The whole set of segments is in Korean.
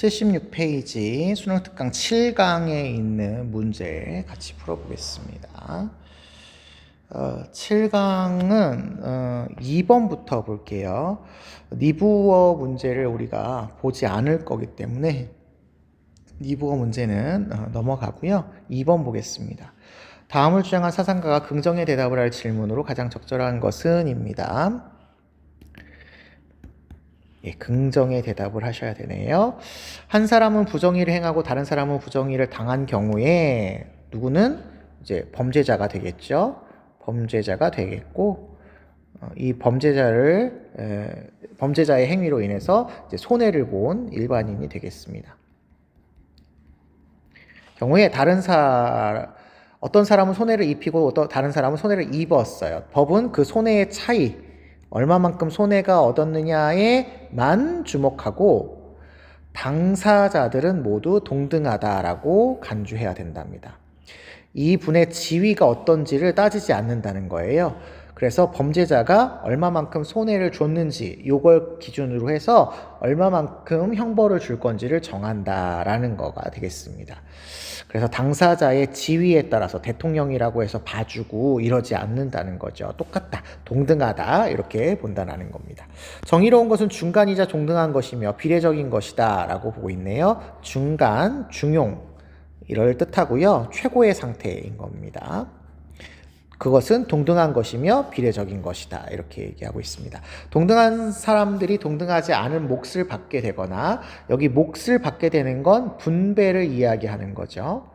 76페이지 수능 특강 7강에 있는 문제 같이 풀어보겠습니다. 7강은 2번부터 볼게요. 니부어 문제를 우리가 보지 않을 거기 때문에 니부어 문제는 넘어가고요. 2번 보겠습니다. 다음을 주장한 사상가가 긍정의 대답을 할 질문으로 가장 적절한 것은 입니다. 예, 긍정의 대답을 하셔야 되네요. 한 사람은 부정의를 행하고 다른 사람은 부정의를 당한 경우에 누구는 이제 범죄자가 되겠죠. 범죄자가 되겠고 이 범죄자의 행위로 인해서 이제 손해를 본 일반인이 되겠습니다. 경우에 어떤 사람은 손해를 입히고 다른 사람은 손해를 입었어요. 법은 그 손해의 차이, 얼마만큼 손해가 얻었느냐에만 주목하고 당사자들은 모두 동등하다라고 간주해야 된답니다. 이 분의 지위가 어떤지를 따지지 않는다는 거예요. 그래서 범죄자가 얼마만큼 손해를 줬는지 이걸 기준으로 해서 얼마만큼 형벌을 줄 건지를 정한다라는 거가 되겠습니다. 그래서 당사자의 지위에 따라서 대통령이라고 해서 봐주고 이러지 않는다는 거죠. 똑같다, 동등하다 이렇게 본다는 겁니다. 정의로운 것은 중간이자 동등한 것이며 비례적인 것이다 라고 보고 있네요. 중간, 중용 이럴 뜻하고요. 최고의 상태인 겁니다. 그것은 동등한 것이며 비례적인 것이다 이렇게 얘기하고 있습니다. 동등한 사람들이 동등하지 않은 몫을 받게 되거나 여기 몫을 받게 되는 건 분배를 이야기하는 거죠.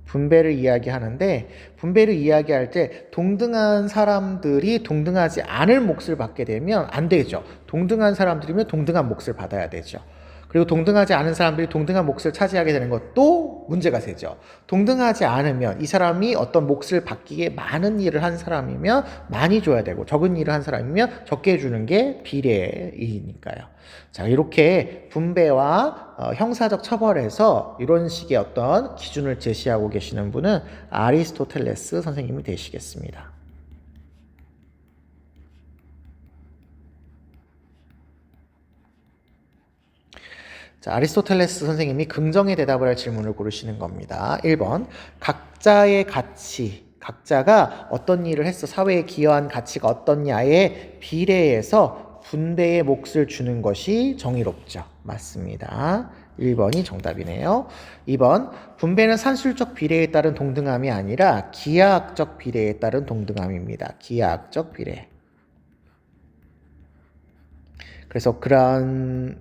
분배를 이야기하는데 분배를 이야기할 때 동등한 사람들이 동등하지 않을 몫을 받게 되면 안 되죠. 동등한 사람들이면 동등한 몫을 받아야 되죠. 그리고 동등하지 않은 사람들이 동등한 몫을 차지하게 되는 것도 문제가 되죠. 동등하지 않으면 이 사람이 어떤 몫을 받기에 많은 일을 한 사람이면 많이 줘야 되고 적은 일을 한 사람이면 적게 주는 게 비례이니까요. 자, 이렇게 분배와 형사적 처벌에서 이런 식의 어떤 기준을 제시하고 계시는 분은 아리스토텔레스 선생님이 되시겠습니다. 자, 아리스토텔레스 선생님이 긍정의 대답을 할 질문을 고르시는 겁니다. 1번, 각자의 가치, 각자가 어떤 일을 했어, 사회에 기여한 가치가 어떻냐에 비례해서 분배의 몫을 주는 것이 정의롭죠. 맞습니다. 1번이 정답이네요. 2번, 분배는 산술적 비례에 따른 동등함이 아니라 기하학적 비례에 따른 동등함입니다. 기하학적 비례. 그래서 그런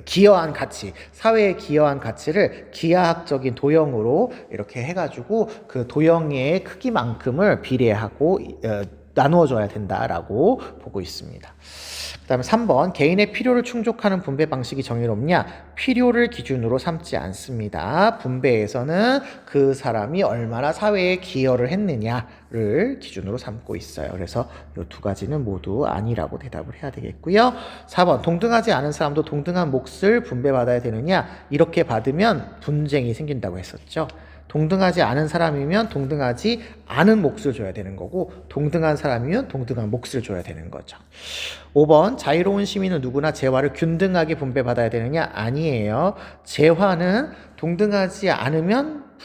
기여한 가치, 사회에 기여한 가치를 기하학적인 도형으로 이렇게 해가지고 그 도형의 크기만큼을 비례하고 나누어줘야 된다라고 보고 있습니다. 그 다음에 3번, 개인의 필요를 충족하는 분배 방식이 정의롭냐? 필요를 기준으로 삼지 않습니다. 분배에서는 그 사람이 얼마나 사회에 기여를 했느냐를 기준으로 삼고 있어요. 그래서 이 두 가지는 모두 아니라고 대답을 해야 되겠고요. 4번, 동등하지 않은 사람도 동등한 몫을 분배받아야 되느냐? 이렇게 받으면 분쟁이 생긴다고 했었죠. 동등하지 않은 사람이면 동등하지 않은 몫을 줘야 되는 거고 동등한 사람이면 동등한 몫을 줘야 되는 거죠. 5번, 자유로운 시민은 누구나 재화를 균등하게 분배받아야 되느냐? 아니에요. 재화는 동등하지 않으면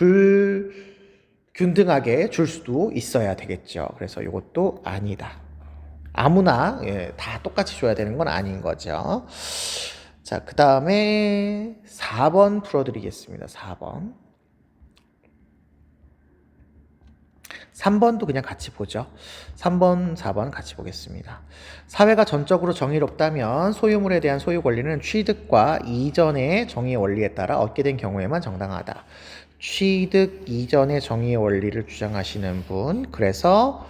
불균등하게 줄 수도 있어야 되겠죠. 그래서 이것도 아니다. 아무나 다 똑같이 줘야 되는 건 아닌 거죠. 자, 그 다음에 4번 풀어드리겠습니다. 4번. 3번도 그냥 같이 보죠. 3번, 4번 같이 보겠습니다. 사회가 전적으로 정의롭다면 소유물에 대한 소유 권리는 취득과 이전의 정의의 원리에 따라 얻게 된 경우에만 정당하다. 취득 이전의 정의의 원리를 주장하시는 분, 그래서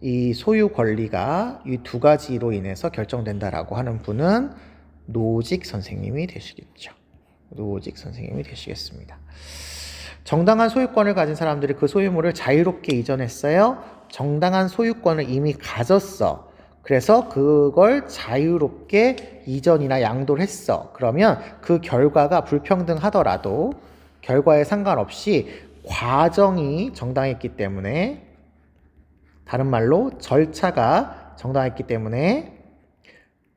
이 소유 권리가 이 두 가지로 인해서 결정된다라고 하는 분은 노직 선생님이 되시겠죠. 노직 선생님이 되시겠습니다. 정당한 소유권을 가진 사람들이 그 소유물을 자유롭게 이전했어요. 정당한 소유권을 이미 가졌어. 그래서 그걸 자유롭게 이전이나 양도를 했어. 그러면 그 결과가 불평등하더라도 결과에 상관없이 과정이 정당했기 때문에, 다른 말로 절차가 정당했기 때문에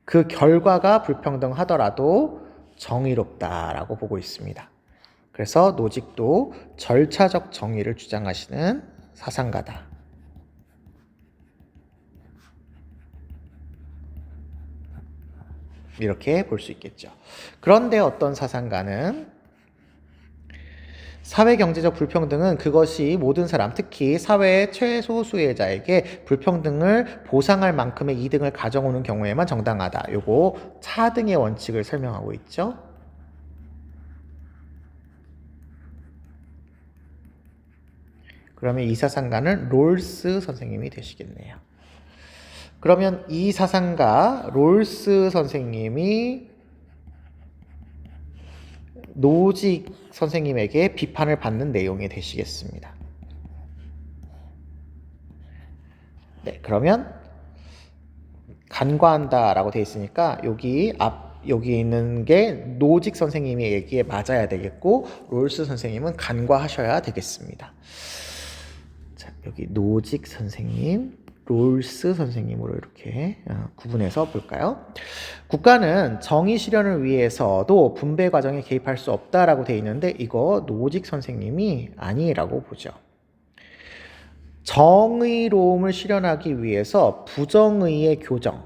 그 결과가 불평등하더라도 정의롭다라고 보고 있습니다. 그래서 노직도 절차적 정의를 주장하시는 사상가다. 이렇게 볼 수 있겠죠. 그런데 어떤 사상가는 사회 경제적 불평등은 그것이 모든 사람, 특히 사회의 최소수의자에게 불평등을 보상할 만큼의 이득을 가져오는 경우에만 정당하다. 요거 차등의 원칙을 설명하고 있죠. 그러면 이 사상가는 롤스 선생님이 되시겠네요. 그러면 이 사상가 롤스 선생님이 노직 선생님에게 비판을 받는 내용이 되시겠습니다. 네, 그러면 간과한다라고 되어 있으니까 여기 있는 게 노직 선생님의 얘기에 맞아야 되겠고 롤스 선생님은 간과하셔야 되겠습니다. 자, 여기 노직 선생님, 롤스 선생님으로 이렇게 구분해서 볼까요? 국가는 정의 실현을 위해서도 분배 과정에 개입할 수 없다라고 되어 있는데 이거 노직 선생님이 아니라고 보죠. 정의로움을 실현하기 위해서 부정의의 교정에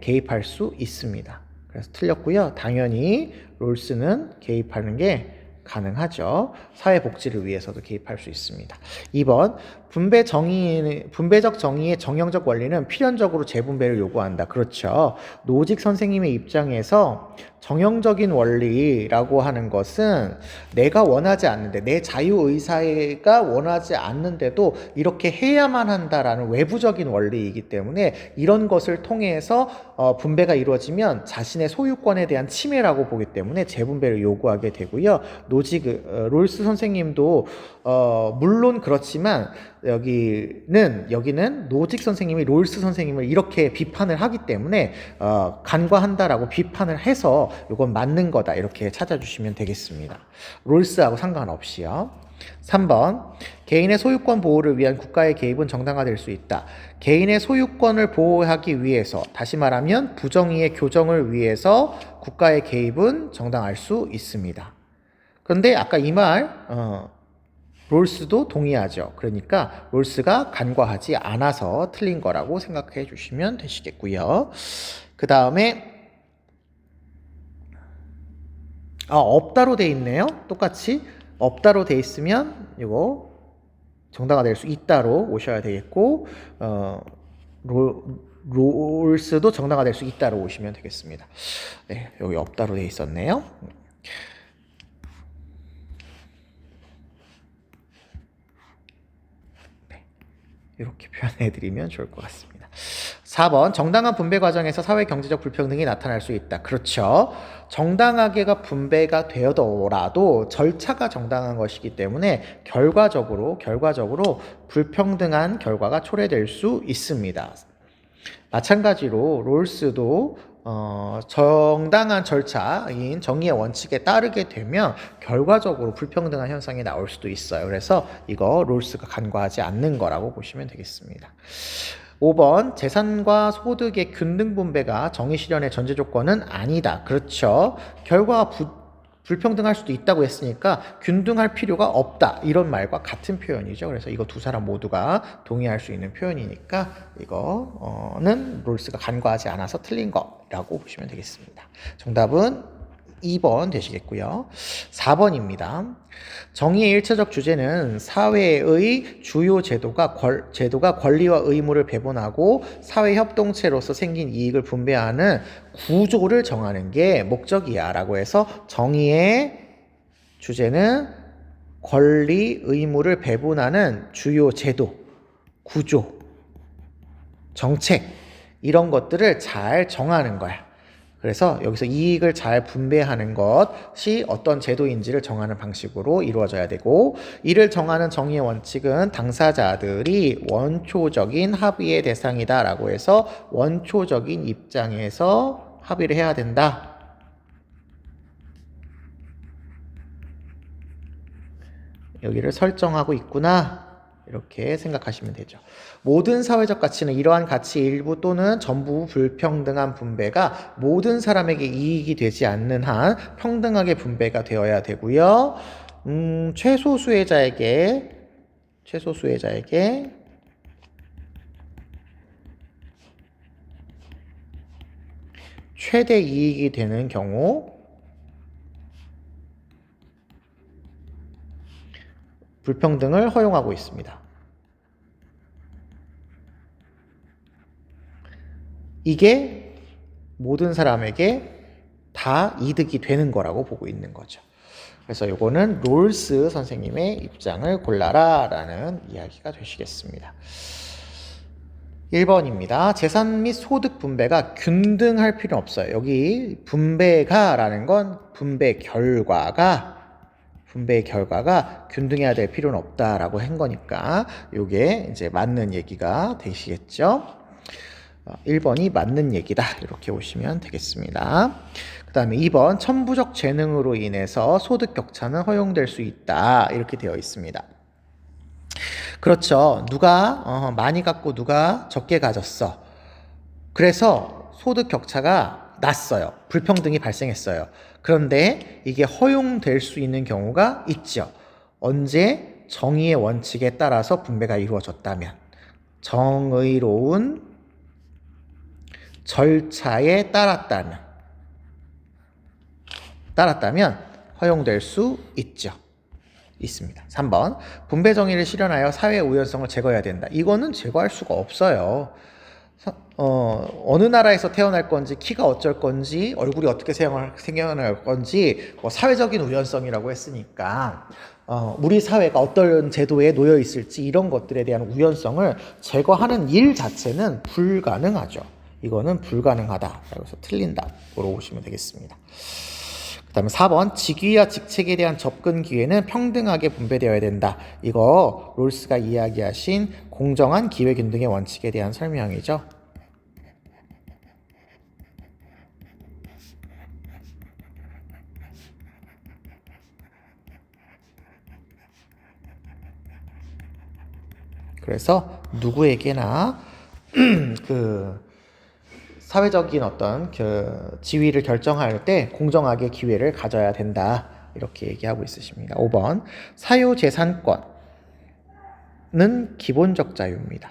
개입할 수 있습니다. 그래서 틀렸고요. 당연히 롤스는 개입하는 게 가능하죠. 사회복지를 위해서도 개입할 수 있습니다. 2번 분배적 정의의 정형적 원리는 필연적으로 재분배를 요구한다. 그렇죠. 노직 선생님의 입장에서 정형적인 원리라고 하는 것은 내가 원하지 않는데 내 자유의사가 원하지 않는데도 이렇게 해야만 한다라는 외부적인 원리이기 때문에 이런 것을 통해서 분배가 이루어지면 자신의 소유권에 대한 침해라고 보기 때문에 재분배를 요구하게 되고요. 롤스 선생님도 물론 그렇지만 여기는 노직 선생님이 롤스 선생님을 이렇게 비판을 하기 때문에 간과한다라고 비판을 해서 이건 맞는 거다 이렇게 찾아주시면 되겠습니다. 롤스하고 상관없이요. 3번 개인의 소유권 보호를 위한 국가의 개입은 정당화될 수 있다. 개인의 소유권을 보호하기 위해서 다시 말하면 부정의의 교정을 위해서 국가의 개입은 정당할 수 있습니다. 그런데 아까 이 말 롤스도 동의하죠. 그러니까 롤스가 간과하지 않아서 틀린 거라고 생각해 주시면 되시겠고요. 그 다음에 없다로 돼 있네요. 똑같이 없다로 돼 있으면 이거 정당화될 수 있다로 오셔야 되겠고 롤스도 정당화될 수 있다로 오시면 되겠습니다. 네, 여기 없다로 돼 있었네요. 이렇게 표현해드리면 좋을 것 같습니다. 4번 정당한 분배 과정에서 사회 경제적 불평등이 나타날 수 있다. 그렇죠. 정당하게가 분배가 되더라도 절차가 정당한 것이기 때문에 결과적으로 불평등한 결과가 초래될 수 있습니다. 마찬가지로 롤스도 정당한 절차인 정의의 원칙에 따르게 되면 결과적으로 불평등한 현상이 나올 수도 있어요. 그래서 이거 롤스가 간과하지 않는 거라고 보시면 되겠습니다. 5번 재산과 소득의 균등 분배가 정의 실현의 전제 조건은 아니다. 그렇죠. 결과가 불평등할 수도 있다고 했으니까 균등할 필요가 없다. 이런 말과 같은 표현이죠. 그래서 이거 두 사람 모두가 동의할 수 있는 표현이니까 이거는 롤스가 간과하지 않아서 틀린 거라고 보시면 되겠습니다. 정답은 2번 되시겠고요. 4번입니다. 정의의 일차적 주제는 사회의 주요 제도가 권리와 의무를 배분하고 사회 협동체로서 생긴 이익을 분배하는 구조를 정하는 게 목적이야 라고 해서 정의의 주제는 권리, 의무를 배분하는 주요 제도, 구조, 정책 이런 것들을 잘 정하는 거야. 그래서 여기서 이익을 잘 분배하는 것이 어떤 제도인지를 정하는 방식으로 이루어져야 되고 이를 정하는 정의의 원칙은 당사자들이 원초적인 합의의 대상이다 라고 해서 원초적인 입장에서 합의를 해야 된다. 여기를 설정하고 있구나 이렇게 생각하시면 되죠. 모든 사회적 가치는 이러한 가치의 일부 또는 전부 불평등한 분배가 모든 사람에게 이익이 되지 않는 한 평등하게 분배가 되어야 되고요. 최소 수혜자에게 최대 이익이 되는 경우 불평등을 허용하고 있습니다. 이게 모든 사람에게 다 이득이 되는 거라고 보고 있는 거죠. 그래서 이거는 롤스 선생님의 입장을 골라라 라는 이야기가 되시겠습니다. 1번입니다. 재산 및 소득 분배가 균등할 필요는 없어요. 여기 분배가 라는 건 분배 결과가 균등해야 될 필요는 없다라고 한 거니까 이게 이제 맞는 얘기가 되시겠죠. 1번이 맞는 얘기다 이렇게 보시면 되겠습니다. 그 다음에 2번 천부적 재능으로 인해서 소득 격차는 허용될 수 있다 이렇게 되어 있습니다. 그렇죠. 누가 많이 갖고 누가 적게 가졌어. 그래서 소득 격차가 났어요. 불평등이 발생했어요. 그런데 이게 허용될 수 있는 경우가 있죠. 언제 정의의 원칙에 따라서 분배가 이루어졌다면, 정의로운 절차에 따랐다면 허용될 수 있습니다. 3번 분배 정의를 실현하여 사회 우연성을 제거해야 된다. 이거는 제거할 수가 없어요. 어느 나라에서 태어날 건지 키가 어쩔 건지 얼굴이 어떻게 생겨날 건지 사회적인 우연성이라고 했으니까 우리 사회가 어떤 제도에 놓여 있을지 이런 것들에 대한 우연성을 제거하는 일 자체는 불가능하죠. 이거는 불가능하다. 그래서 틀린다. 물어보시면 되겠습니다. 그 다음에 4번 직위와 직책에 대한 접근 기회는 평등하게 분배되어야 된다. 이거 롤스가 이야기하신 공정한 기회균등의 원칙에 대한 설명이죠. 그래서 누구에게나 그 사회적인 어떤 그 지위를 결정할 때 공정하게 기회를 가져야 된다. 이렇게 얘기하고 있으십니다. 5번 사유재산권은 기본적 자유입니다.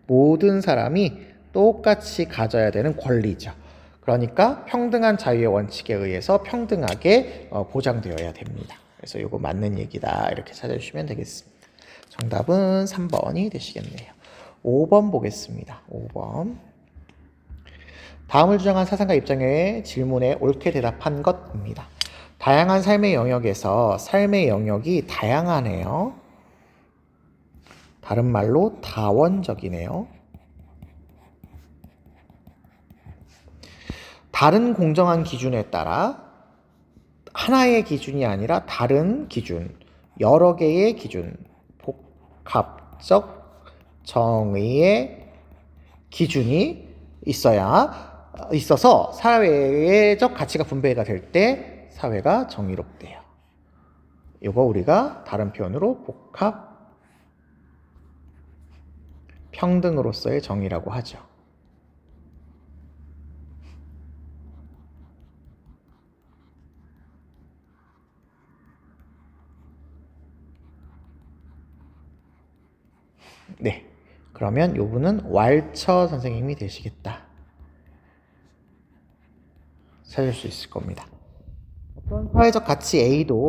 모든 사람이 똑같이 가져야 되는 권리죠. 그러니까 평등한 자유의 원칙에 의해서 평등하게 보장되어야 됩니다. 그래서 이거 맞는 얘기다 이렇게 찾아주시면 되겠습니다. 정답은 3번이 되시겠네요. 5번 보겠습니다. 5번 다음을 주장한 사상가 입장의 질문에 옳게 대답한 것입니다. 다양한 삶의 영역에서 삶의 영역이 다양하네요. 다른 말로 다원적이네요. 다른 공정한 기준에 따라 하나의 기준이 아니라 다른 기준, 여러 개의 기준, 복합적 정의의 기준이 있어서 사회적 가치가 분배가 될 때 사회가 정의롭대요. 이거 우리가 다른 표현으로 복합 평등으로서의 정의라고 하죠. 네, 그러면 요분은 왈처 선생님이 되시겠다. 찾을 수 있을 겁니다. 어떤 사회적 가치 A도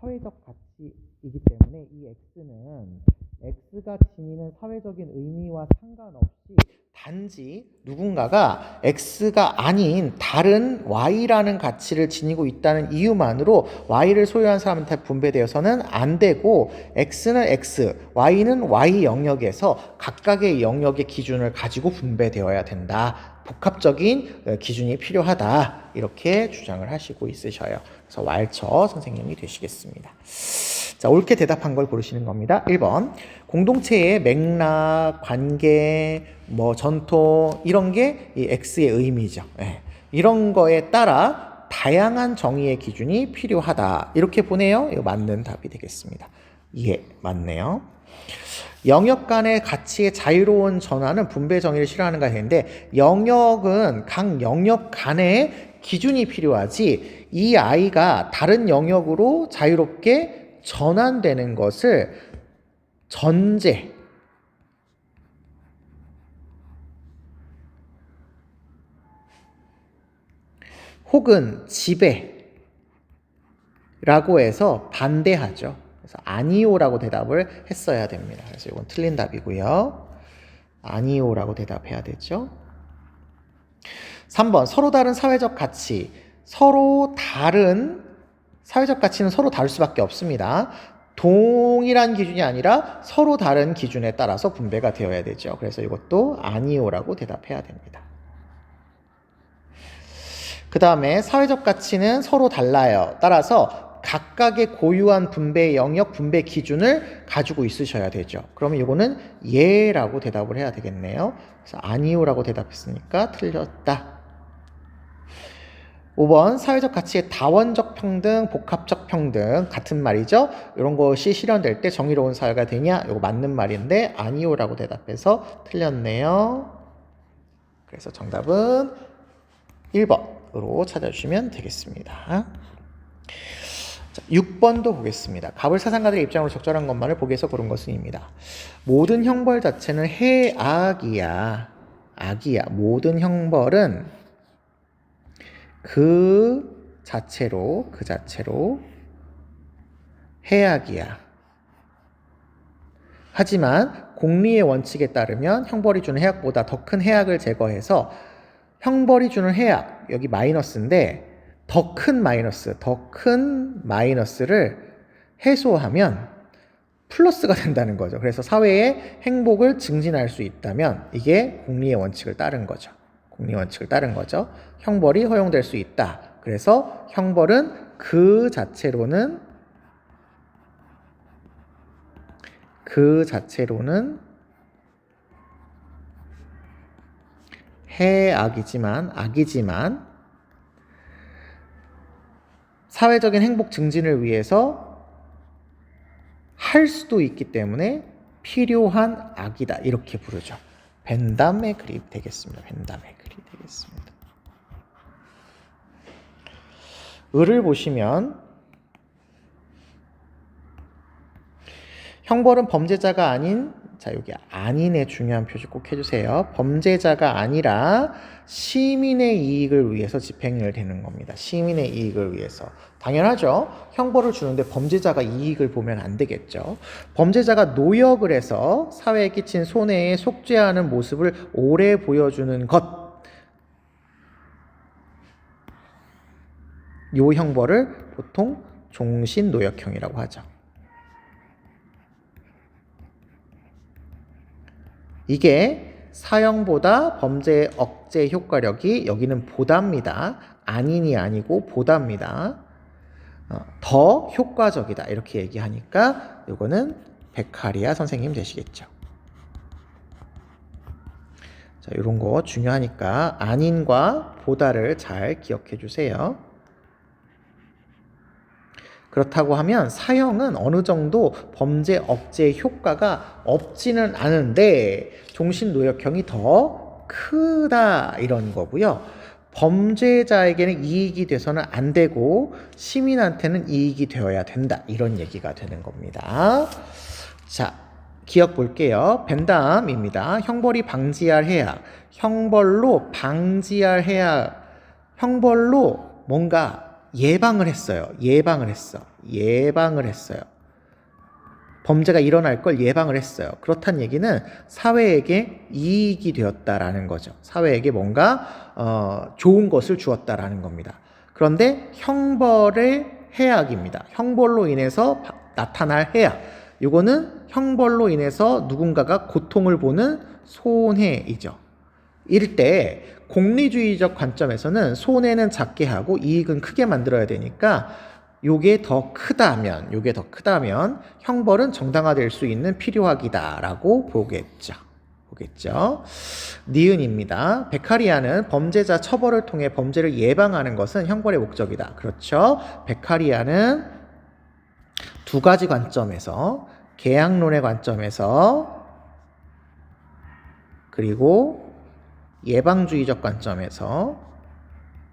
사회적 가치이기 때문에 이 X는 X가 지니는 사회적인 의미와 상관없이 단지 누군가가 X가 아닌 다른 Y라는 가치를 지니고 있다는 이유만으로 Y를 소유한 사람한테 분배되어서는 안 되고 X는 X, Y는 Y 영역에서 각각의 영역의 기준을 가지고 분배되어야 된다. 복합적인 기준이 필요하다. 이렇게 주장을 하시고 있으셔요. 그래서 왈처 선생님이 되시겠습니다. 자, 옳게 대답한 걸 고르시는 겁니다. 1번 공동체의 맥락, 관계, 전통 이런 게 이 X의 의미죠. 네. 이런 거에 따라 다양한 정의의 기준이 필요하다. 이렇게 보네요. 이거 맞는 답이 되겠습니다. 예, 맞네요. 영역 간의 가치의 자유로운 전환은 분배 정의를 실현하는가 했는데, 영역은 각 영역 간의 기준이 필요하지, 이 아이가 다른 영역으로 자유롭게 전환되는 것을 전제 혹은 지배라고 해서 반대하죠. 그래서 아니오라고 대답을 했어야 됩니다. 그래서 이건 틀린 답이고요. 아니오라고 대답해야 되죠. 3번 서로 다른 사회적 가치. 서로 다른 사회적 가치는 서로 다를 수밖에 없습니다. 동일한 기준이 아니라 서로 다른 기준에 따라서 분배가 되어야 되죠. 그래서 이것도 아니오라고 대답해야 됩니다. 그 다음에 사회적 가치는 서로 달라요. 따라서 각각의 고유한 분배 영역, 분배 기준을 가지고 있으셔야 되죠. 그러면 이거는 예라고 대답을 해야 되겠네요. 그래서 아니오라고 대답했으니까 틀렸다. 5번 사회적 가치의 다원적 평등, 복합적 평등 같은 말이죠. 이런 것이 실현될 때 정의로운 사회가 되냐? 이거 맞는 말인데 아니오라고 대답해서 틀렸네요. 그래서 정답은 1번으로 찾아주시면 되겠습니다. 자, 6번도 보겠습니다. 갑을 사상가들의 입장으로 적절한 것만을 보기에서 고른 것은입니다. 모든 형벌 자체는 해악이야. 악이야. 모든 형벌은 그 자체로 해악이야. 하지만 공리의 원칙에 따르면 형벌이 주는 해악보다 더 큰 해악을 제거해서 형벌이 주는 해악, 여기 마이너스인데 더 큰 마이너스를 해소하면 플러스가 된다는 거죠. 그래서 사회의 행복을 증진할 수 있다면 이게 공리의 원칙을 따른 거죠. 공리의 원칙을 따른 거죠. 형벌이 허용될 수 있다. 그래서 형벌은 그 자체로는 악이지만 사회적인 행복 증진을 위해서 할 수도 있기 때문에 필요한 악이다. 이렇게 부르죠. 벤담의 글이 되겠습니다. 을을 보시면 형벌은 범죄자가 아닌, 자 여기 아닌의 중요한 표시 꼭 해주세요. 범죄자가 아니라 시민의 이익을 위해서 집행을 되는 겁니다. 시민의 이익을 위해서. 당연하죠. 형벌을 주는데 범죄자가 이익을 보면 안 되겠죠. 범죄자가 노역을 해서 사회에 끼친 손해에 속죄하는 모습을 오래 보여주는 것. 요 형벌을 보통 종신노역형이라고 하죠. 이게 사형보다 범죄 억제 효과력이 여기는 보답니다. 아닌이 아니고 보답니다. 더 효과적이다 이렇게 얘기하니까 이거는 베카리아 선생님 되시겠죠. 자, 이런 거 중요하니까 아닌과 보다를 잘 기억해 주세요. 그렇다고 하면 사형은 어느 정도 범죄 억제 효과가 없지는 않은데 종신노역형이 더 크다 이런 거고요. 범죄자에게는 이익이 돼서는 안 되고 시민한테는 이익이 되어야 된다 이런 얘기가 되는 겁니다. 자, 기억 볼게요. 벤담입니다. 형벌이 방지할 해악, 형벌로 방지할 해악, 형벌로 뭔가 예방을 했어요. 범죄가 일어날 걸 예방을 했어요. 그렇다는 얘기는 사회에게 이익이 되었다라는 거죠. 사회에게 뭔가 좋은 것을 주었다라는 겁니다. 그런데 형벌의 해악입니다. 형벌로 인해서 나타날 해악. 이거는 형벌로 인해서 누군가가 고통을 보는 손해이죠. 이럴 때 공리주의적 관점에서는 손해는 작게 하고 이익은 크게 만들어야 되니까 요게 더 크다면 형벌은 정당화될 수 있는 필요하기다라고 보겠죠. 보겠죠. 니은입니다. 베카리아는 범죄자 처벌을 통해 범죄를 예방하는 것은 형벌의 목적이다. 그렇죠. 베카리아는 두 가지 관점에서, 계약론의 관점에서 그리고 예방주의적 관점에서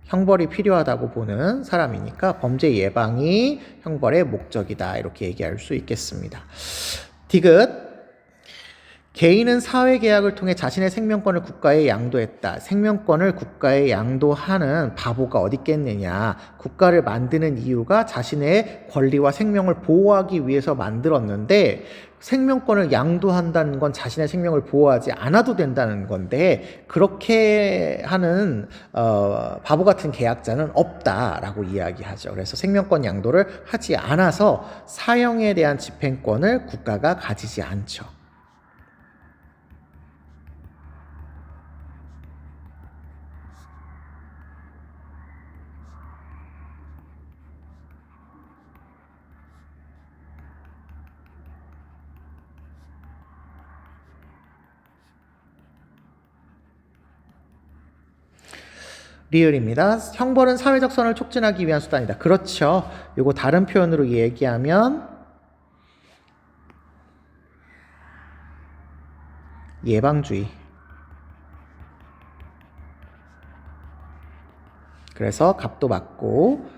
형벌이 필요하다고 보는 사람이니까 범죄 예방이 형벌의 목적이다. 이렇게 얘기할 수 있겠습니다. 디귿. 개인은 사회계약을 통해 자신의 생명권을 국가에 양도했다. 생명권을 국가에 양도하는 바보가 어디 있겠느냐. 국가를 만드는 이유가 자신의 권리와 생명을 보호하기 위해서 만들었는데 생명권을 양도한다는 건 자신의 생명을 보호하지 않아도 된다는 건데 그렇게 하는 바보 같은 계약자는 없다라고 이야기하죠. 그래서 생명권 양도를 하지 않아서 사형에 대한 집행권을 국가가 가지지 않죠. 리을입니다. 형벌은 사회적 선을 촉진하기 위한 수단이다. 그렇죠. 이거 다른 표현으로 얘기하면 예방주의. 그래서 갑도 맞고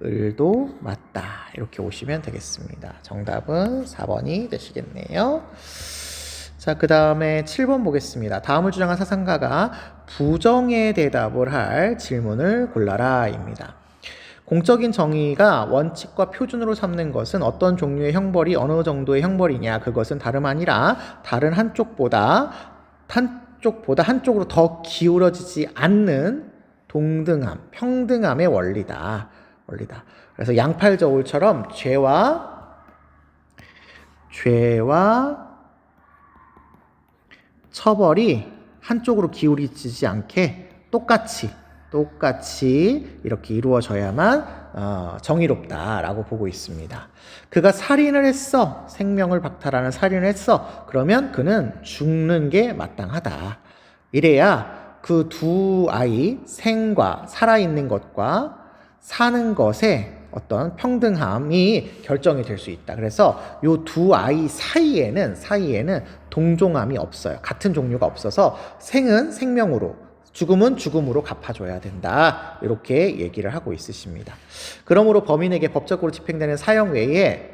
을도 맞다. 이렇게 오시면 되겠습니다. 정답은 4번이 되시겠네요. 자, 그 다음에 7번 보겠습니다. 다음을 주장한 사상가가 부정의 대답을 할 질문을 골라라 입니다. 공적인 정의가 원칙과 표준으로 삼는 것은 어떤 종류의 형벌이 어느 정도의 형벌이냐. 그것은 다름 아니라 다른 한쪽보다 한쪽으로 더 기울어지지 않는 동등함, 평등함의 원리다. 그래서 양팔저울처럼 죄와 처벌이 한쪽으로 기울이지 않게 똑같이 이렇게 이루어져야만 정의롭다라고 보고 있습니다. 그가 살인을 했어. 생명을 박탈하는 살인을 했어. 그러면 그는 죽는 게 마땅하다. 이래야 그 두 아이, 생과 살아있는 것과 사는 것에 어떤 평등함이 결정이 될 수 있다. 그래서 요 두 아이 사이에는 동종함이 없어요. 같은 종류가 없어서 생은 생명으로, 죽음은 죽음으로 갚아줘야 된다. 이렇게 얘기를 하고 있으십니다. 그러므로 범인에게 법적으로 집행되는 사형 외에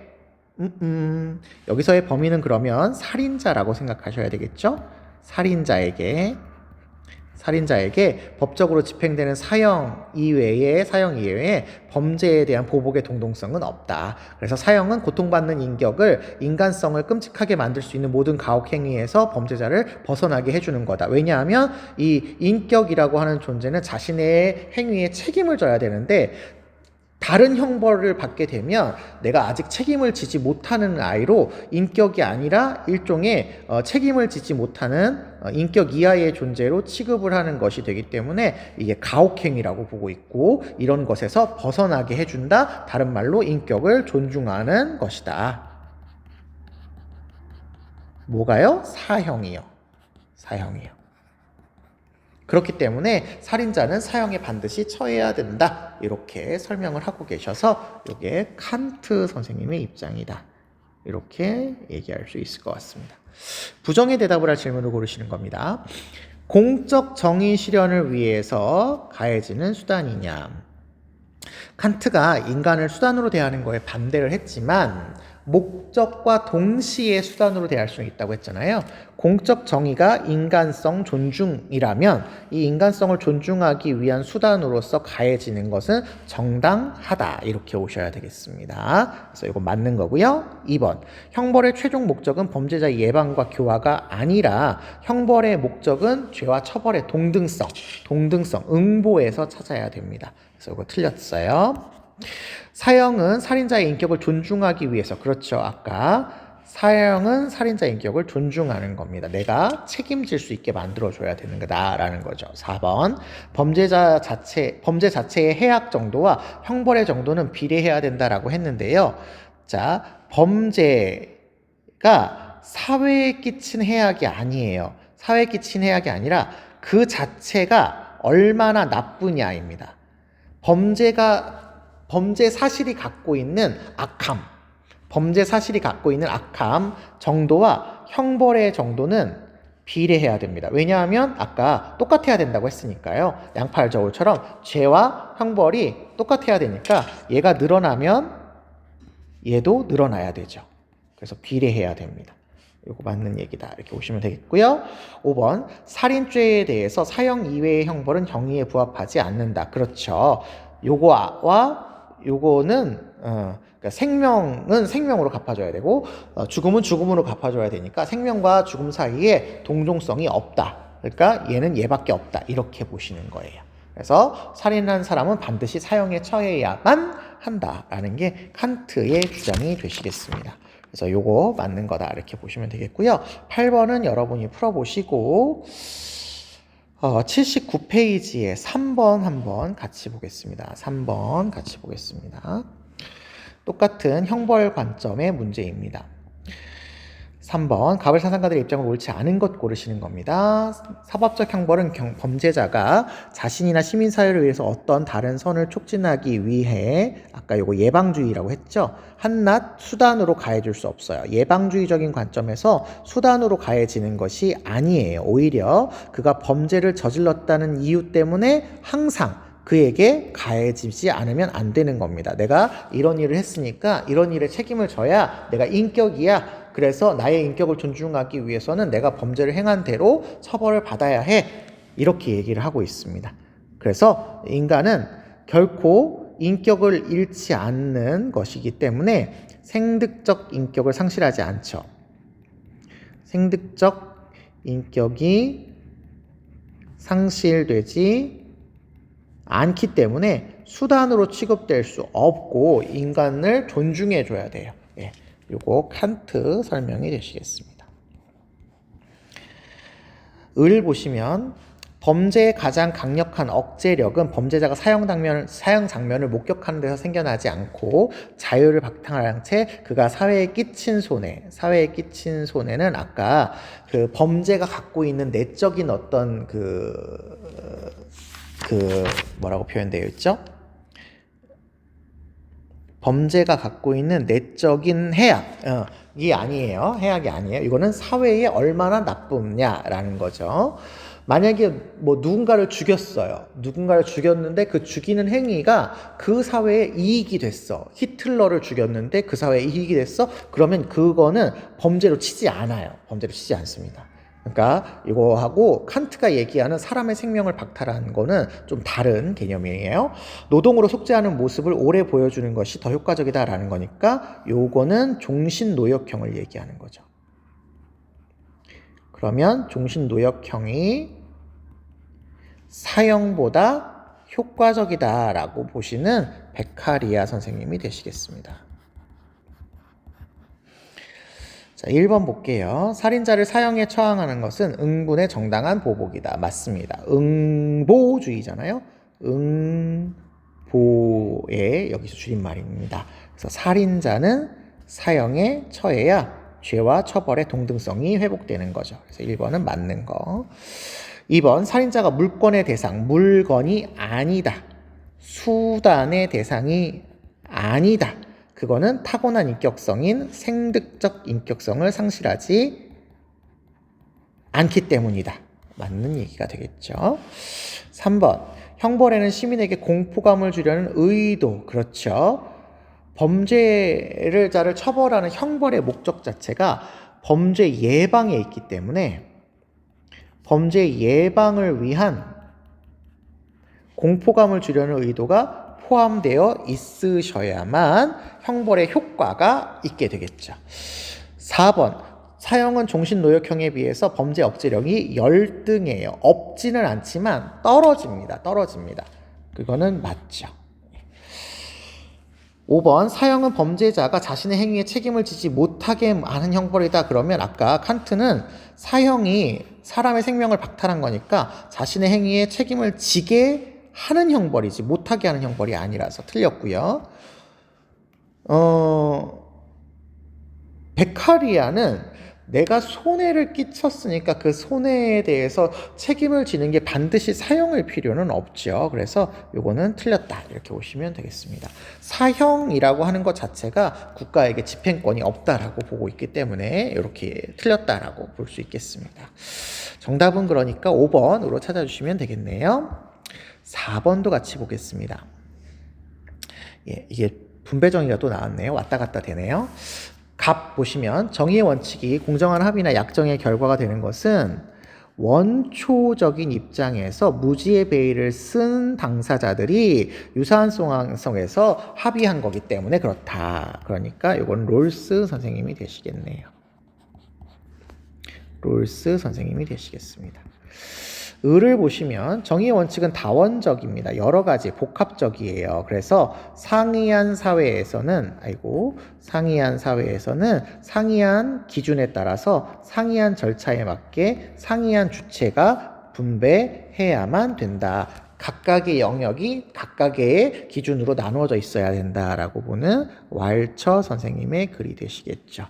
여기서의 범인은 그러면 살인자라고 생각하셔야 되겠죠? 살인자에게 법적으로 집행되는 사형 이외에 범죄에 대한 보복의 동동성은 없다. 그래서 사형은 고통받는 인간성을 끔찍하게 만들 수 있는 모든 가혹행위에서 범죄자를 벗어나게 해주는 거다. 왜냐하면 이 인격이라고 하는 존재는 자신의 행위에 책임을 져야 되는데 다른 형벌을 받게 되면 내가 아직 책임을 지지 못하는 아이로 인격이 아니라 일종의 책임을 지지 못하는 인격 이하의 존재로 취급을 하는 것이 되기 때문에 이게 가혹행위라고 보고 있고 이런 것에서 벗어나게 해준다. 다른 말로 인격을 존중하는 것이다. 뭐가요? 사형이요. 그렇기 때문에 살인자는 사형에 반드시 처해야 된다. 이렇게 설명을 하고 계셔서 이게 칸트 선생님의 입장이다. 이렇게 얘기할 수 있을 것 같습니다. 부정의 대답을 할 질문을 고르시는 겁니다. 공적 정의 실현을 위해서 가해지는 수단이냐. 칸트가 인간을 수단으로 대하는 거에 반대를 했지만 목적과 동시에 수단으로 대할 수 있다고 했잖아요. 공적 정의가 인간성 존중이라면 이 인간성을 존중하기 위한 수단으로서 가해지는 것은 정당하다. 이렇게 오셔야 되겠습니다. 그래서 이거 맞는 거고요. 2번. 형벌의 최종 목적은 범죄자 예방과 교화가 아니라 형벌의 목적은 죄와 처벌의 동등성, 응보에서 찾아야 됩니다. 그래서 이거 틀렸어요. 사형은 살인자의 인격을 존중하기 위해서, 그렇죠. 아까 사형은 살인자의 인격을 존중하는 겁니다. 내가 책임질 수 있게 만들어줘야 되는 거다라는 거죠. 4번. 범죄 자체의 해악 정도와 형벌의 정도는 비례해야 된다라고 했는데요. 자, 범죄가 사회에 끼친 해악이 아니에요. 사회에 끼친 해악이 아니라 그 자체가 얼마나 나쁘냐입니다. 범죄 사실이 갖고 있는 악함, 범죄 사실이 갖고 있는 악함 정도와 형벌의 정도는 비례해야 됩니다. 왜냐하면 아까 똑같아야 된다고 했으니까요. 양팔저울처럼 죄와 형벌이 똑같아야 되니까 얘가 늘어나면 얘도 늘어나야 되죠. 그래서 비례해야 됩니다. 이거 맞는 얘기다 이렇게 보시면 되겠고요. 5번 살인죄에 대해서 사형 이외의 형벌은 형의에 부합하지 않는다. 그렇죠. 요거는 그러니까 생명은 생명으로 갚아줘야 되고 죽음은 죽음으로 갚아줘야 되니까 생명과 죽음 사이에 동종성이 없다. 그러니까 얘는 얘밖에 없다. 이렇게 보시는 거예요. 그래서 살인한 사람은 반드시 사형에 처해야만 한다라는 게 칸트의 주장이 되시겠습니다. 그래서 요거 맞는 거다 이렇게 보시면 되겠고요. 8번은 여러분이 풀어보시고 79페이지에 3번 한번 같이 보겠습니다. 3번 같이 보겠습니다. 똑같은 형벌 관점의 문제입니다. 3번 가벌 사상가들의 입장을 옳지 않은 것 고르시는 겁니다. 사법적 형벌은 범죄자가 자신이나 시민사회를 위해서 어떤 다른 선을 촉진하기 위해 아까 요거 예방주의라고 했죠. 한낱 수단으로 가해줄 수 없어요. 예방주의적인 관점에서 수단으로 가해지는 것이 아니에요. 오히려 그가 범죄를 저질렀다는 이유 때문에 항상 그에게 가해지지 않으면 안 되는 겁니다. 내가 이런 일을 했으니까 이런 일에 책임을 져야 내가 인격이야. 그래서 나의 인격을 존중하기 위해서는 내가 범죄를 행한 대로 처벌을 받아야 해. 이렇게 얘기를 하고 있습니다. 그래서 인간은 결코 인격을 잃지 않는 것이기 때문에 생득적 인격을 상실하지 않죠. 생득적 인격이 상실되지 않기 때문에 수단으로 취급될 수 없고 인간을 존중해 줘야 돼요. 예, 요거 칸트 설명이 되시겠습니다. 을 보시면 범죄의 가장 강력한 억제력은 범죄자가 사형 장면을 목격하는 데서 생겨나지 않고 자유를 박탈한 채 그가 사회에 끼친 손해는 아까 그 범죄가 갖고 있는 내적인 어떤 뭐라고 표현되어 있죠? 범죄가 갖고 있는 내적인 해악이 아니에요. 해악이 아니에요. 이거는 사회에 얼마나 나쁘냐라는 거죠. 만약에 뭐 누군가를 죽였는데 그 죽이는 행위가 그 사회에 이익이 됐어. 히틀러를 죽였는데 그 사회에 이익이 됐어. 그러면 그거는 범죄로 치지 않아요. 범죄로 치지 않습니다. 그러니까 이거하고 칸트가 얘기하는 사람의 생명을 박탈하는 거는 좀 다른 개념이에요. 노동으로 속죄하는 모습을 오래 보여주는 것이 더 효과적이다라는 거니까 요거는 종신노역형을 얘기하는 거죠. 그러면 종신노역형이 사형보다 효과적이다라고 보시는 베카리아 선생님이 되시겠습니다. 자, 1번 볼게요. 살인자를 사형에 처항하는 것은 응분의 정당한 보복이다. 맞습니다. 응보주의잖아요. 응보의 여기서 줄임말입니다. 그래서 살인자는 사형에 처해야 죄와 처벌의 동등성이 회복되는 거죠. 그래서 1번은 맞는 거. 2번 살인자가 물권의 대상, 물건이 아니다. 수단의 대상이 아니다. 그거는 타고난 인격성인 생득적 인격성을 상실하지 않기 때문이다. 맞는 얘기가 되겠죠. 3번 형벌에는 시민에게 공포감을 주려는 의도. 그렇죠. 범죄자를 처벌하는 형벌의 목적 자체가 범죄 예방에 있기 때문에 범죄 예방을 위한 공포감을 주려는 의도가 포함되어 있으셔야만 형벌의 효과가 있게 되겠죠. 4번 사형은 종신노역형에 비해서 범죄 억제력이 열등해요. 없지는 않지만 떨어집니다. 그거는 맞죠. 5번 사형은 범죄자가 자신의 행위에 책임을 지지 못하게 하는 형벌이다. 그러면 아까 칸트는 사형이 사람의 생명을 박탈한 거니까 자신의 행위에 책임을 지게 하는 형벌이지 못하게 하는 형벌이 아니라서 틀렸고요. 베카리아는 내가 손해를 끼쳤으니까 그 손해에 대해서 책임을 지는 게 반드시 사형일 필요는 없죠. 그래서 요거는 틀렸다 이렇게 보시면 되겠습니다. 사형이라고 하는 것 자체가 국가에게 집행권이 없다라고 보고 있기 때문에 이렇게 틀렸다라고 볼 수 있겠습니다. 정답은 그러니까 5번으로 찾아주시면 되겠네요. 4번도 같이 보겠습니다. 예, 이게 분배 정의가 또 나왔네요. 왔다 갔다 되네요. 갑 보시면 정의의 원칙이 공정한 합의나 약정의 결과가 되는 것은 원초적인 입장에서 무지의 배의를 쓴 당사자들이 유사한 상황에서 합의한 거기 때문에 그렇다. 그러니까 이건 롤스 선생님이 되시겠네요. 롤스 선생님이 되시겠습니다. 을을 보시면 정의의 원칙은 다원적입니다. 여러 가지 복합적이에요. 그래서 상이한 사회에서는 상이한 기준에 따라서 상이한 절차에 맞게 상이한 주체가 분배해야만 된다. 각각의 영역이 각각의 기준으로 나누어져 있어야 된다라고 보는 왈처 선생님의 글이 되시겠죠.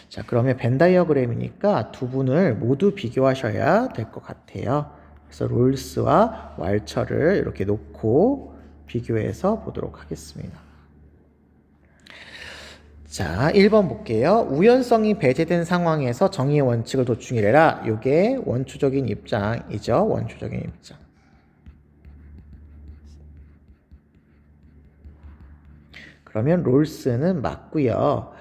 자, 그러면 벤 다이어그램이니까 두 분을 모두 비교하셔야 될 것 같아요. 그래서 롤스와 왈처를 이렇게 놓고 비교해서 보도록 하겠습니다. 자, 1번 볼게요. 우연성이 배제된 상황에서 정의의 원칙을 도충이래라. 이게 원초적인 입장이죠. 원초적인 입장. 그러면 롤스는 맞고요.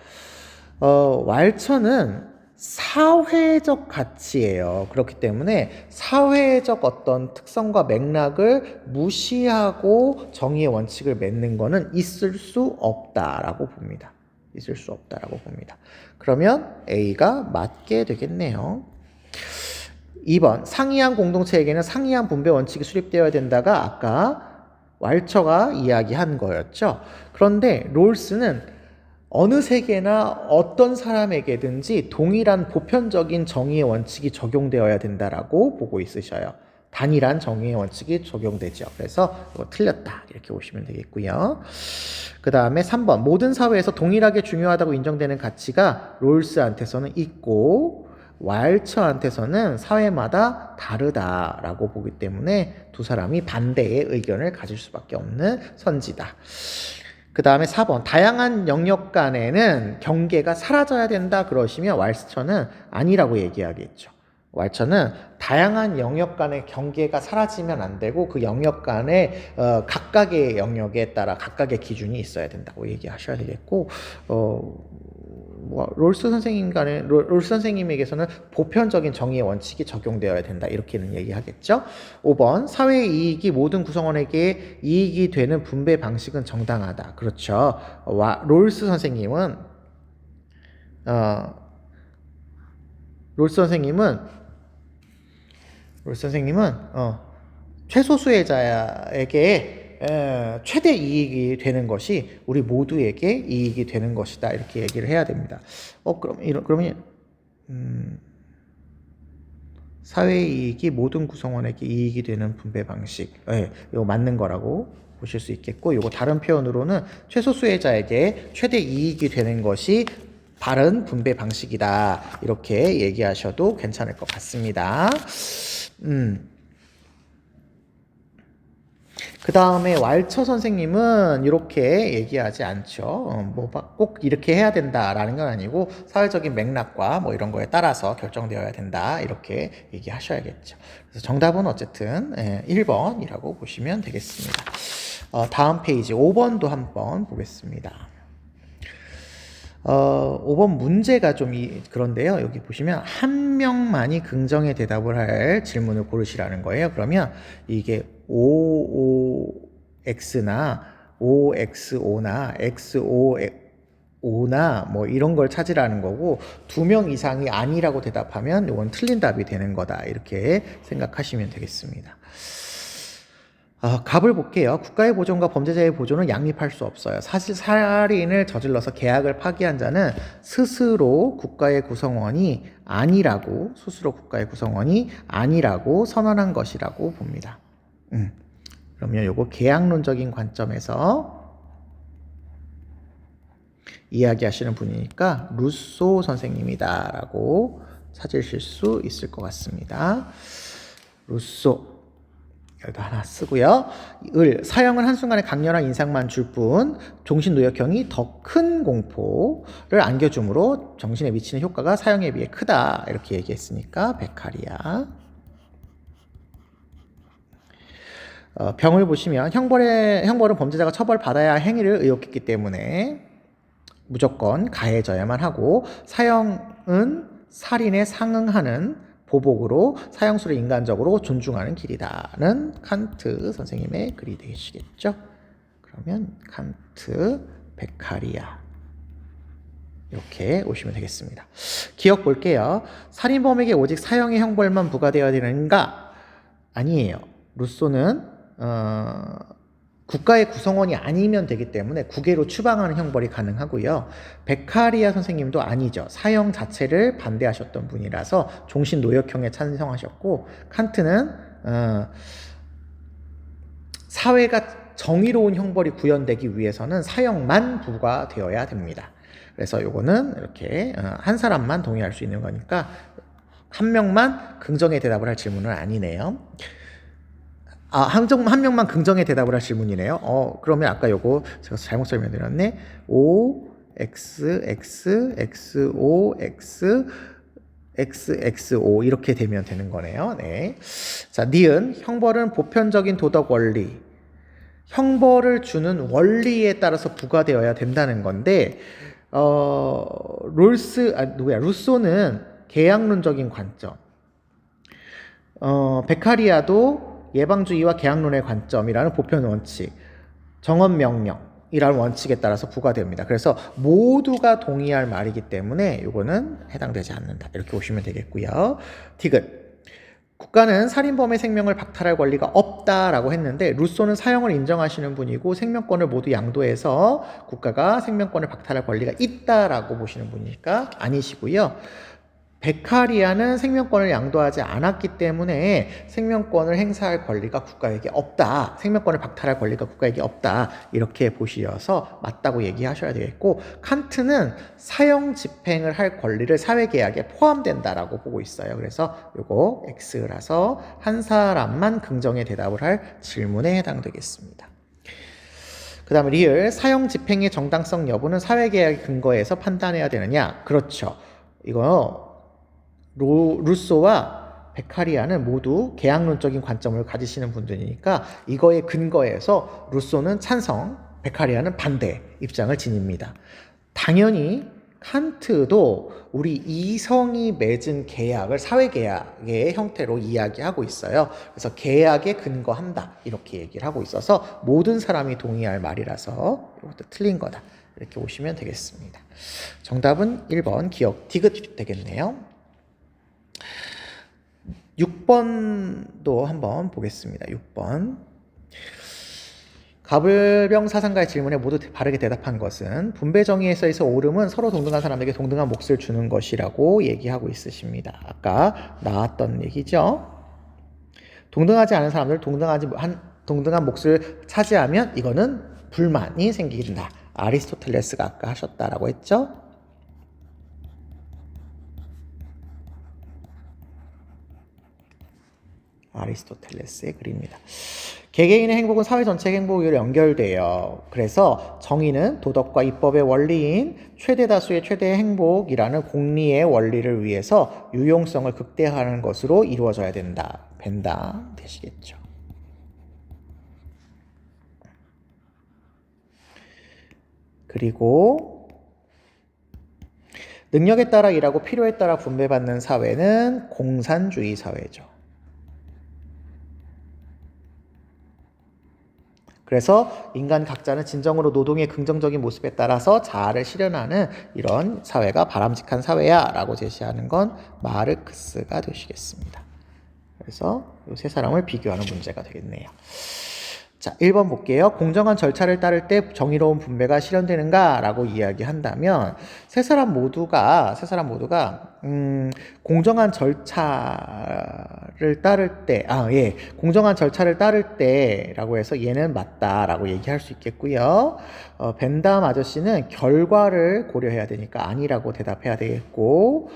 왈처는 사회적 가치예요. 그렇기 때문에 사회적 어떤 특성과 맥락을 무시하고 정의의 원칙을 맺는 것은 있을 수 없다라고 봅니다. 있을 수 없다라고 봅니다. 그러면 A가 맞게 되겠네요. 2번 상이한 공동체에게는 상이한 분배 원칙이 수립되어야 된다가 아까 왈처가 이야기한 거였죠. 그런데 롤스는 어느 세계나 어떤 사람에게든지 동일한 보편적인 정의의 원칙이 적용되어야 된다라고 보고 있으셔요. 단일한 정의의 원칙이 적용되죠. 그래서 이거 틀렸다 이렇게 보시면 되겠고요. 그 다음에 3번 모든 사회에서 동일하게 중요하다고 인정되는 가치가 롤스한테서는 있고 왈처한테서는 사회마다 다르다라고 보기 때문에 두 사람이 반대의 의견을 가질 수밖에 없는 선지다. 그 다음에 4번 다양한 영역 간에는 경계가 사라져야 된다 그러시면 왈처는 아니라고 얘기하겠죠. 왈처는 다양한 영역 간의 경계가 사라지면 안 되고 그 영역 간에 각각의 영역에 따라 각각의 기준이 있어야 된다고 얘기하셔야 되겠고 롤스 선생님에게서는 보편적인 정의의 원칙이 적용되어야 된다 이렇게는 얘기하겠죠. 5번 사회의 이익이 모든 구성원에게 이익이 되는 분배 방식은 정당하다. 그렇죠. 롤스 선생님은 최소 수혜자에게 최대 이익이 되는 것이 우리 모두에게 이익이 되는 것이다 이렇게 얘기를 해야 됩니다. 그러면 사회의 이익이 모든 구성원에게 이익이 되는 분배 방식, 이거 맞는 거라고 보실 수 있겠고, 이거 다른 표현으로는 최소 수혜자에게 최대 이익이 되는 것이 바른 분배 방식이다 이렇게 얘기하셔도 괜찮을 것 같습니다. 그 다음에 왈처 선생님은 이렇게 얘기하지 않죠. 꼭 이렇게 해야 된다라는 건 아니고 사회적인 맥락과 뭐 이런 거에 따라서 결정되어야 된다 이렇게 얘기하셔야겠죠. 그래서 정답은 어쨌든 1번이라고 보시면 되겠습니다. 다음 페이지 5번도 한번 보겠습니다. 5번 문제가 좀 그런데요. 여기 보시면 한 명만이 긍정의 대답을 할 질문을 고르시라는 거예요. 그러면 이게 OOX나 OXO나 XOO나 뭐 이런 걸 찾으라는 거고 2명 이상이 아니라고 대답하면 이건 틀린 답이 되는 거다. 이렇게 생각하시면 되겠습니다. 갑을 볼게요. 국가의 보존과 범죄자의 보존은 양립할 수 없어요. 사실 살인을 저질러서 계약을 파기한 자는 스스로 국가의 구성원이 아니라고 선언한 것이라고 봅니다. 그러면 요거 계약론적인 관점에서 이야기하시는 분이니까 루소 선생님이다라고 찾으실 수 있을 것 같습니다. 루소. 여기도 하나 쓰고요. 사형은 한순간에 강렬한 인상만 줄 뿐 종신노역형이 더 큰 공포를 안겨주므로 정신에 미치는 효과가 사형에 비해 크다. 이렇게 얘기했으니까 베카리아. 병을 보시면 형벌은 범죄자가 처벌받아야 할 행위를 의혹했기 때문에 무조건 가해져야만 하고 사형은 살인에 상응하는 보복으로 사형수를 인간적으로 존중하는 길이다는 칸트 선생님의 글이 되시겠죠. 그러면 칸트, 베카리아 이렇게 오시면 되겠습니다. 기억 볼게요. 살인범에게 오직 사형의 형벌만 부과되어야 되는가? 아니에요. 루소는 국가의 구성원이 아니면 되기 때문에 국외로 추방하는 형벌이 가능하고요. 베카리아 선생님도 아니죠. 사형 자체를 반대하셨던 분이라서 종신노역형에 찬성하셨고, 칸트는 사회가 정의로운 형벌이 구현되기 위해서는 사형만 부과되어야 됩니다. 그래서 요거는 이렇게 한 사람만 동의할 수 있는 거니까 한 명만 긍정의 대답을 할 질문은 아니네요. 한 명만 긍정의 대답을 할 질문이네요. 그러면 아까 요거 제가 잘못 설명드렸네. O, X, X, X, O, X, X, X, O 이렇게 되면 되는 거네요. 네. 자, 니은 형벌은 보편적인 도덕 원리. 형벌을 원리에 따라서 부과되어야 된다는 건데, 루소는 계약론적인 관점. 베카리아도 예방주의와 계약론의 관점이라는 보편 원칙, 정언명령이라는 원칙에 따라서 부과됩니다. 그래서 모두가 동의할 말이기 때문에 이거는 해당되지 않는다. 이렇게 보시면 되겠고요. 디귿. 국가는 살인범의 생명을 박탈할 권리가 없다라고 했는데 루소는 사형을 인정하시는 분이고 생명권을 모두 양도해서 국가가 생명권을 박탈할 권리가 있다라고 보시는 분이니까 아니시고요. 베카리아는 생명권을 양도하지 않았기 때문에 생명권을 행사할 권리가 국가에게 없다. 생명권을 박탈할 권리가 국가에게 없다. 이렇게 보시어서 맞다고 얘기하셔야 되겠고, 칸트는 사형 집행을 할 권리를 사회계약에 포함된다라고 보고 있어요. 그래서 요거 X라서 한 사람만 긍정의 대답을 할 질문에 해당되겠습니다. 그 다음에 리을, 사형 집행의 정당성 여부는 사회계약의 근거에서 판단해야 되느냐? 그렇죠. 이거 루소와 베카리아는 모두 계약론적인 관점을 가지시는 분들이니까 이거에 근거해서 루소는 찬성, 베카리아는 반대 입장을 지닙니다. 당연히 칸트도 우리 이성이 맺은 계약을 사회계약의 형태로 이야기하고 있어요. 그래서 계약에 근거한다 이렇게 얘기를 하고 있어서 모든 사람이 동의할 말이라서 이것도 틀린 거다 이렇게 보시면 되겠습니다. 정답은 1번 기억 디귿 되겠네요. 6번도 한번 보겠습니다. 6번. 가불병 사상가의 질문에 모두 바르게 대답한 것은 분배 정의에서 오름은 서로 동등한 사람에게 동등한 몫을 주는 것이라고 얘기하고 있으십니다. 아까 나왔던 얘기죠. 동등하지 않은 사람들 동등한 몫을 차지하면 이거는 불만이 생긴다. 아리스토텔레스가 아까 하셨다라고 했죠. 아리스토텔레스의 글입니다. 개개인의 행복은 사회 전체의 행복으로 연결돼요. 그래서 정의는 도덕과 입법의 원리인 최대 다수의 최대의 행복이라는 공리의 원리를 위해서 유용성을 극대화하는 것으로 이루어져야 된다. 벤다 되시겠죠. 그리고 능력에 따라 일하고 필요에 따라 분배받는 사회는 공산주의 사회죠. 그래서 인간 각자는 진정으로 노동의 긍정적인 모습에 따라서 자아를 실현하는 이런 사회가 바람직한 사회야 라고 제시하는 건 마르크스가 되시겠습니다. 그래서 이 세 사람을 비교하는 문제가 되겠네요. 자, 1번 볼게요. 공정한 절차를 따를 때 정의로운 분배가 실현되는가? 라고 이야기한다면, 세 사람 모두가, 공정한 절차를 따를 때, 공정한 절차를 따를 때, 라고 해서 얘는 맞다, 라고 얘기할 수 있겠고요. 벤담 아저씨는 결과를 고려해야 되니까 아니라고 대답해야 되겠고,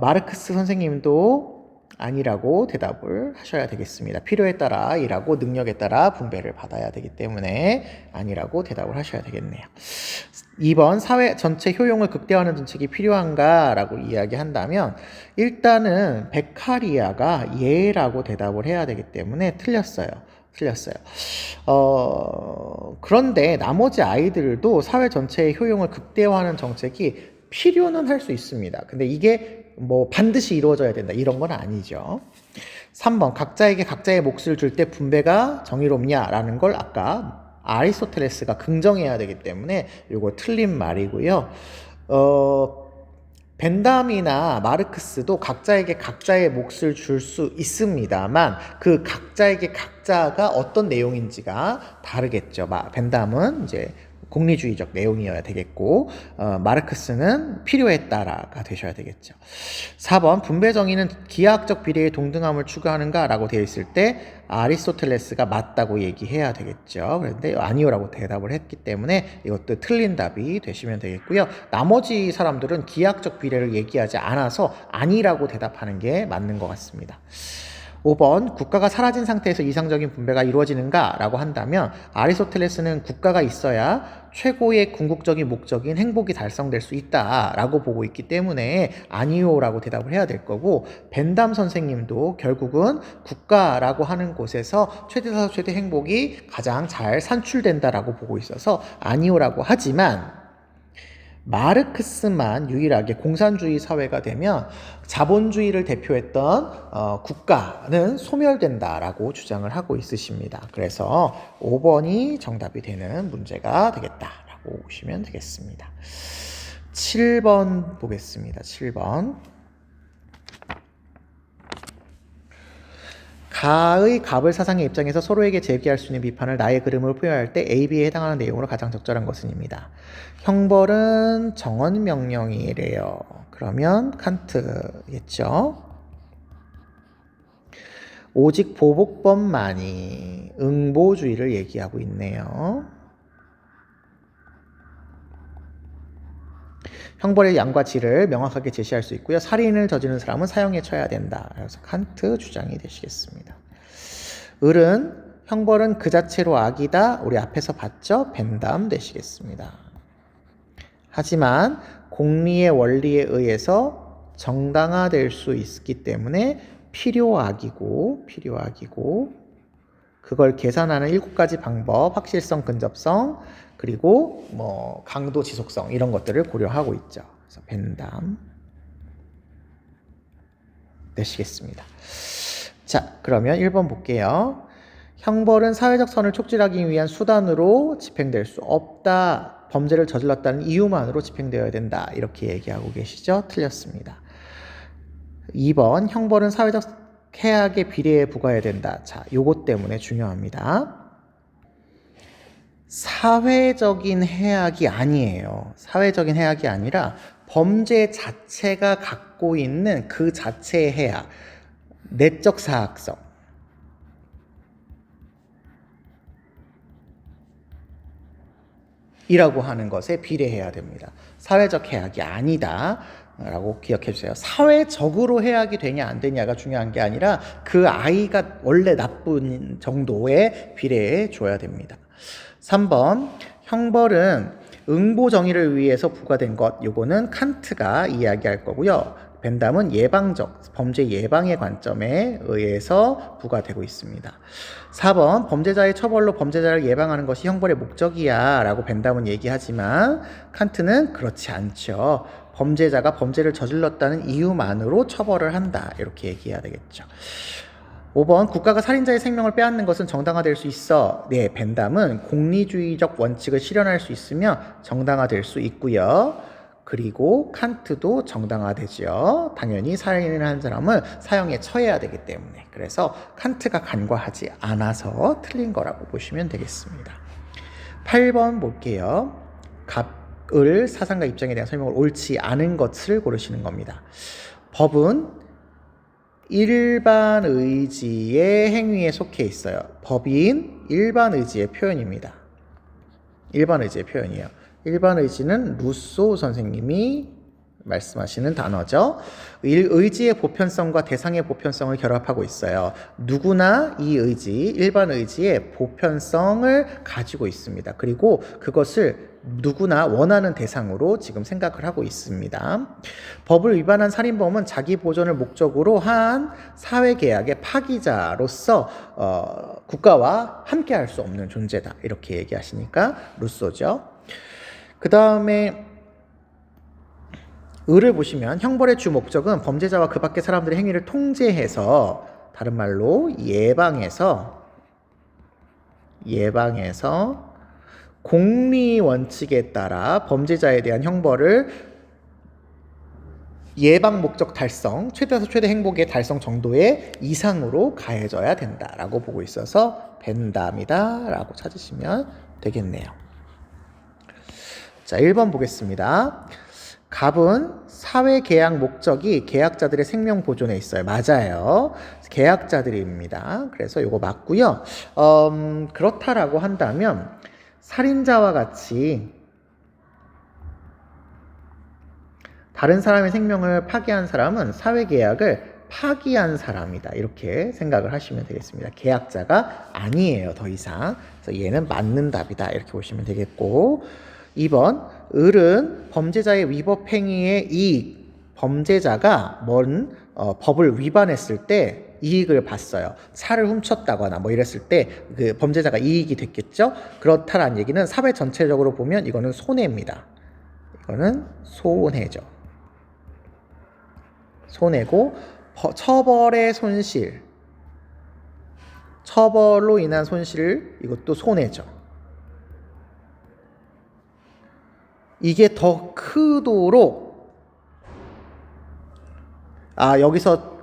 마르크스 선생님도 아니라고 대답을 하셔야 되겠습니다. 필요에 따라 일하고 능력에 따라 분배를 받아야 되기 때문에 아니라고 대답을 하셔야 되겠네요. 2번 사회 전체 효용을 극대화하는 정책이 필요한가? 라고 이야기한다면 일단은 베카리아가 예라고 대답을 해야 되기 때문에 틀렸어요. 그런데 나머지 아이들도 사회 전체의 효용을 극대화하는 정책이 필요는 할 수 있습니다. 근데 이게 뭐 반드시 이루어져야 된다 이런 건 아니죠. 3번 각자에게 각자의 몫을 줄 때 분배가 정의롭냐라는 걸 아까 아리스토텔레스가 긍정해야 되기 때문에 이거 틀린 말이고요. 벤담이나 마르크스도 각자에게 각자의 몫을 줄 수 있습니다만 그 각자에게 각자가 어떤 내용인지가 다르겠죠. 벤담은 이제 공리주의적 내용이어야 되겠고 마르크스는 필요에 따라가 되셔야 되겠죠. 4번 분배 정의는 기하학적 비례의 동등함을 추구하는가? 라고 되어 있을 때 아리스토텔레스가 맞다고 얘기해야 되겠죠. 그런데 아니요라고 대답을 했기 때문에 이것도 틀린 답이 되시면 되겠고요. 나머지 사람들은 기하학적 비례를 얘기하지 않아서 아니라고 대답하는 게 맞는 것 같습니다. 5번 국가가 사라진 상태에서 이상적인 분배가 이루어지는가? 라고 한다면 아리스토텔레스는 국가가 있어야 최고의 궁극적인 목적인 행복이 달성될 수 있다 라고 보고 있기 때문에 아니요 라고 대답을 해야 될 거고 벤담 선생님도 결국은 국가라고 하는 곳에서 최대에서 최대 행복이 가장 잘 산출된다 라고 보고 있어서 아니요 라고 하지만 마르크스만 유일하게 공산주의 사회가 되면 자본주의를 대표했던 국가는 소멸된다라고 주장을 하고 있으십니다. 그래서 5번이 정답이 되는 문제가 되겠다라고 보시면 되겠습니다. 7번 보겠습니다. 7번. 가의 갑을 사상의 입장에서 서로에게 제기할 수 있는 비판을 나의 그림으로 표현할 때 A, B에 해당하는 내용으로 가장 적절한 것은입니다. 형벌은 정언명령이래요. 그러면 칸트겠죠. 오직 보복법만이 응보주의를 얘기하고 있네요. 형벌의 양과 질을 명확하게 제시할 수 있고요. 살인을 저지른 사람은 사형에 처해야 된다. 그래서 칸트 주장이 되시겠습니다. 을은 형벌은 그 자체로 악이다. 우리 앞에서 봤죠? 벤담 되시겠습니다. 하지만 공리의 원리에 의해서 정당화될 수 있기 때문에 필요악이고 그걸 계산하는 7가지 방법, 확실성, 근접성, 그리고 뭐 강도, 지속성 이런 것들을 고려하고 있죠. 그래서 벤담 되시겠습니다. 자, 그러면 1번 볼게요. 형벌은 사회적 선을 촉진하기 위한 수단으로 집행될 수 없다. 범죄를 저질렀다는 이유만으로 집행되어야 된다. 이렇게 얘기하고 계시죠? 틀렸습니다. 2번 형벌은 사회적 해악의 비례에 부과해야 된다. 자, 요것 때문에 중요합니다. 사회적인 해악이 아니에요. 사회적인 해악이 아니라 범죄 자체가 갖고 있는 그 자체의 해악, 내적 사악성. 이라고 하는 것에 비례해야 됩니다. 사회적 해악이 아니다 라고 기억해 주세요. 사회적으로 해악이 되냐 안 되냐가 중요한 게 아니라 그 아이가 원래 나쁜 정도에 비례해 줘야 됩니다. 3번 형벌은 응보 정의를 위해서 부과된 것. 요거는 칸트가 이야기할 거고요. 벤담은 예방적, 범죄 예방의 관점에 의해서 부과되고 있습니다. 4번 범죄자의 처벌로 범죄자를 예방하는 것이 형벌의 목적이야 라고 벤담은 얘기하지만 칸트는 그렇지 않죠. 범죄자가 범죄를 저질렀다는 이유만으로 처벌을 한다. 이렇게 얘기해야 되겠죠. 5번 국가가 살인자의 생명을 빼앗는 것은 정당화될 수 있어. 네, 벤담은 공리주의적 원칙을 실현할 수 있으면 정당화될 수 있고요. 그리고 칸트도 정당화되지요. 당연히 살인을 한 사람은 사형에 처해야 되기 때문에. 그래서 칸트가 간과하지 않아서 틀린 거라고 보시면 되겠습니다. 8번 볼게요. 갑을 사상과 입장에 대한 설명을 옳지 않은 것을 고르시는 겁니다. 법은 일반 의지의 행위에 속해 있어요. 법인 일반 의지의 표현입니다. 일반 의지의 표현이에요. 일반 의지는 루소 선생님이 말씀하시는 단어죠. 의지의 보편성과 대상의 보편성을 결합하고 있어요. 누구나 이 의지, 일반 의지의 보편성을 가지고 있습니다. 그리고 그것을 누구나 원하는 대상으로 지금 생각을 하고 있습니다. 법을 위반한 살인범은 자기 보존을 목적으로 한 사회계약의 파기자로서 국가와 함께할 수 없는 존재다. 이렇게 얘기하시니까 루소죠. 그 다음에 을을 보시면 형벌의 주 목적은 범죄자와 그 밖의 사람들의 행위를 통제해서, 다른 말로 예방해서 공리 원칙에 따라 범죄자에 대한 형벌을 예방 목적 달성, 최대에서 최대 행복의 달성 정도의 이상으로 가해져야 된다라고 보고 있어서 벤담이다 라고 찾으시면 되겠네요. 자, 1번 보겠습니다. 갑은 사회계약 목적이 계약자들의 생명 보존에 있어요. 맞아요. 계약자들입니다. 그래서 이거 맞고요. 그렇다라고 한다면 살인자와 같이 다른 사람의 생명을 파기한 사람은 사회계약을 파기한 사람이다. 이렇게 생각을 하시면 되겠습니다. 계약자가 아니에요. 더 이상. 그래서 얘는 맞는 답이다. 이렇게 보시면 되겠고, 2번 을은 범죄자의 위법 행위의 이익, 범죄자가 법을 위반했을 때 이익을 봤어요. 차를 훔쳤다거나 뭐 이랬을 때 그 범죄자가 이익이 됐겠죠. 그렇다라는 얘기는 사회 전체적으로 보면 이거는 손해입니다. 이거는 손해죠. 손해고, 처벌의 손실, 처벌로 인한 손실, 이것도 손해죠. 이게 더 크도록, 여기서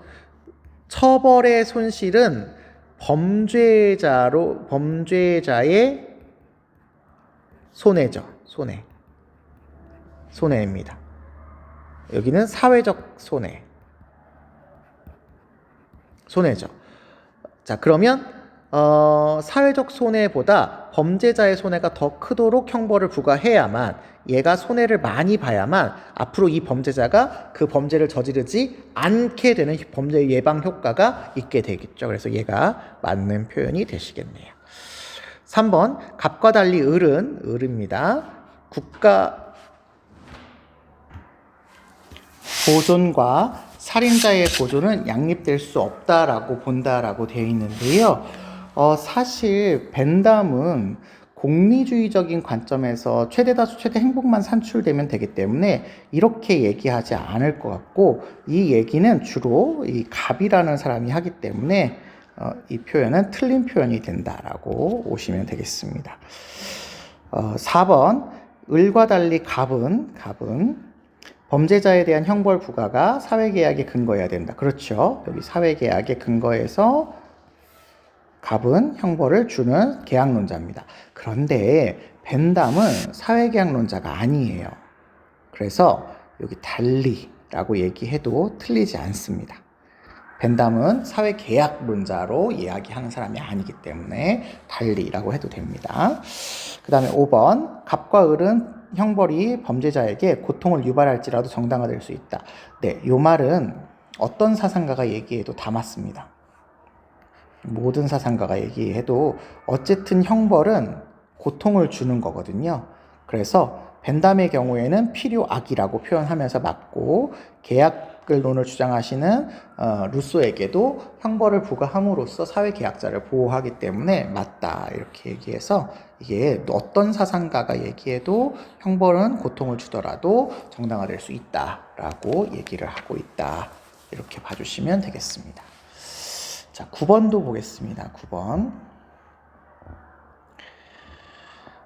처벌의 손실은 범죄자의 손해죠. 손해입니다. 여기는 사회적 손해죠. 자, 그러면 사회적 손해보다 범죄자의 손해가 더 크도록 형벌을 부과해야만, 얘가 손해를 많이 봐야만 앞으로 이 범죄자가 그 범죄를 저지르지 않게 되는 범죄 예방 효과가 있게 되겠죠. 그래서 얘가 맞는 표현이 되시겠네요. 3번 갑과 달리 을입니다. 국가 보존과 살인자의 보존은 양립될 수 없다라고 본다라고 되어 있는데요. 사실 벤담은 공리주의적인 관점에서 최대다수 최대 행복만 산출되면 되기 때문에 이렇게 얘기하지 않을 것 같고, 이 얘기는 주로 이 갑이라는 사람이 하기 때문에 이 표현은 틀린 표현이 된다라고 보시면 되겠습니다. 4번 을과 달리 갑은 범죄자에 대한 형벌 부과가 사회계약의 근거여야 된다. 그렇죠. 여기 사회계약의 근거에서 갑은 형벌을 주는 계약론자입니다. 그런데 벤담은 사회계약론자가 아니에요. 그래서 여기 달리라고 얘기해도 틀리지 않습니다. 벤담은 사회계약론자로 이야기하는 사람이 아니기 때문에 달리라고 해도 됩니다. 그 다음에 5번 갑과 을은 형벌이 범죄자에게 고통을 유발할지라도 정당화될 수 있다. 네, 이 말은 어떤 사상가가 얘기해도 다 맞습니다. 모든 사상가가 얘기해도 어쨌든 형벌은 고통을 주는 거거든요. 그래서 벤담의 경우에는 필요악이라고 표현하면서 맞고, 계약론을 주장하시는 루소에게도 형벌을 부과함으로써 사회계약자를 보호하기 때문에 맞다 이렇게 얘기해서, 이게 어떤 사상가가 얘기해도 형벌은 고통을 주더라도 정당화될 수 있다라고 얘기를 하고 있다, 이렇게 봐주시면 되겠습니다. 자, 9번도 보겠습니다. 9번.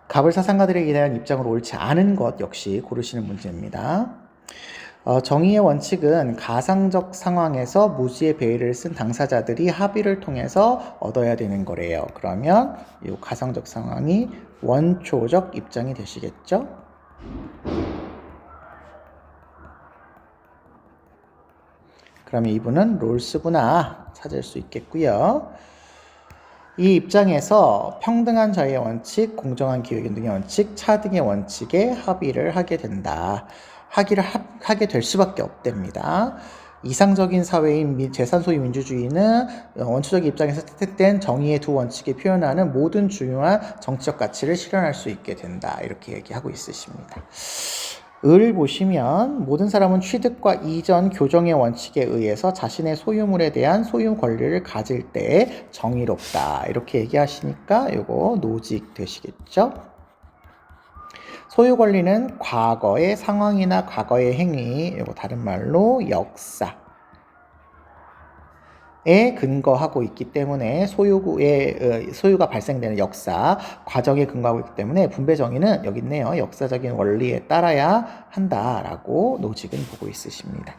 갑을 사상가들에 대한 입장으로 옳지 않은 것 역시 고르시는 문제입니다. 정의의 원칙은 가상적 상황에서 무지의 배의를 쓴 당사자들이 합의를 통해서 얻어야 되는 거래요. 그러면 이 가상적 상황이 원초적 입장이 되시겠죠? 그러면 이분은 롤스구나 찾을 수 있겠고요. 이 입장에서 평등한 자유의 원칙, 공정한 기회균등의 원칙, 차등의 원칙에 합의를 하게 된다. 하게 될 수밖에 없답니다. 이상적인 사회인 재산 소유 민주주의는 원초적 입장에서 채택된 정의의 두 원칙에 표현하는 모든 중요한 정치적 가치를 실현할 수 있게 된다. 이렇게 얘기하고 있으십니다. 을 보시면 모든 사람은 취득과 이전 교정의 원칙에 의해서 자신의 소유물에 대한 소유 권리를 가질 때 정의롭다. 이렇게 얘기하시니까 이거 노직 되시겠죠? 소유 권리는 과거의 상황이나 과거의 행위, 이거 다른 말로 역사에 근거하고 있기 때문에 소유가 발생되는 역사, 과정에 근거하고 있기 때문에 분배 정의는 여기 있네요. 역사적인 원리에 따라야 한다라고 노직은 보고 있으십니다.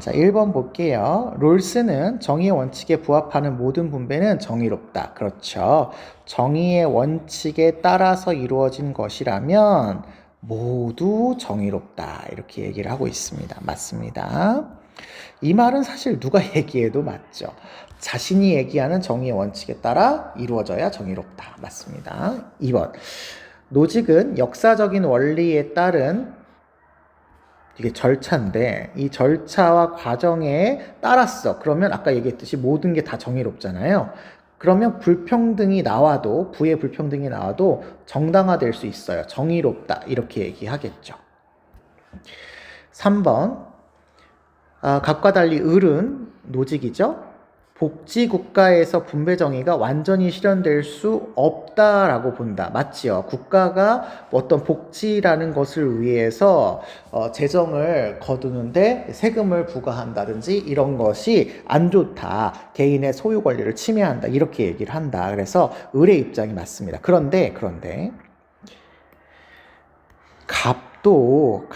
자, 1번 볼게요. 롤스는 정의의 원칙에 부합하는 모든 분배는 정의롭다. 그렇죠. 정의의 원칙에 따라서 이루어진 것이라면 모두 정의롭다. 이렇게 얘기를 하고 있습니다. 맞습니다. 이 말은 사실 누가 얘기해도 맞죠. 자신이 얘기하는 정의의 원칙에 따라 이루어져야 정의롭다. 맞습니다. 2번. 노직은 역사적인 원리에 따른 이게 절차인데 이 절차와 과정에 따랐어. 그러면 아까 얘기했듯이 모든 게 다 정의롭잖아요. 그러면 불평등이 나와도 부의 불평등이 나와도 정당화될 수 있어요. 정의롭다. 이렇게 얘기하겠죠. 3번. 각과 달리 을은 노직이죠. 복지국가에서 분배 정의가 완전히 실현될 수 없다라고 본다. 맞지요? 국가가 어떤 복지라는 것을 위해서 재정을 거두는데 세금을 부과한다든지 이런 것이 안 좋다. 개인의 소유 권리를 침해한다. 이렇게 얘기를 한다. 그래서 을의 입장이 맞습니다. 그런데 갑도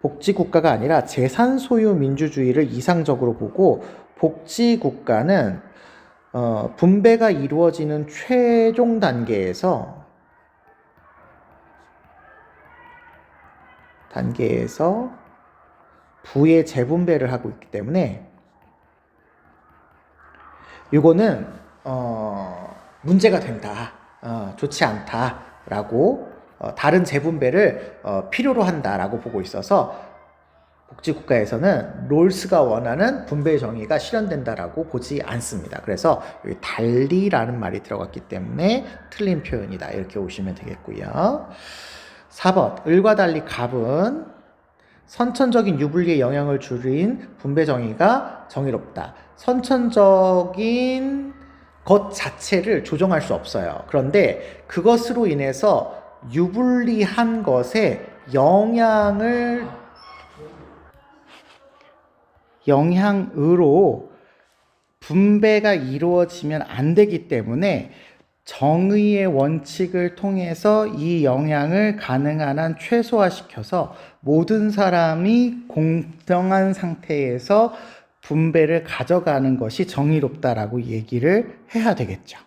복지국가가 아니라 재산 소유 민주주의를 이상적으로 보고 복지국가는 분배가 이루어지는 최종 단계에서 부의 재분배를 하고 있기 때문에 이거는 문제가 된다. 좋지 않다라고 다른 재분배를 필요로 한다라고 보고 있어서 복지국가에서는 롤스가 원하는 분배 정의가 실현된다라고 보지 않습니다. 그래서 여기 달리라는 말이 들어갔기 때문에 틀린 표현이다. 이렇게 오시면 되겠고요. 4번 을과 달리 갑은 선천적인 유불리에 영향을 줄인 분배 정의가 정의롭다. 선천적인 것 자체를 조정할 수 없어요. 그런데 그것으로 인해서 유불리한 것에 영향으로 분배가 이루어지면 안 되기 때문에 정의의 원칙을 통해서 이 영향을 가능한 한 최소화시켜서 모든 사람이 공정한 상태에서 분배를 가져가는 것이 정의롭다라고 얘기를 해야 되겠죠.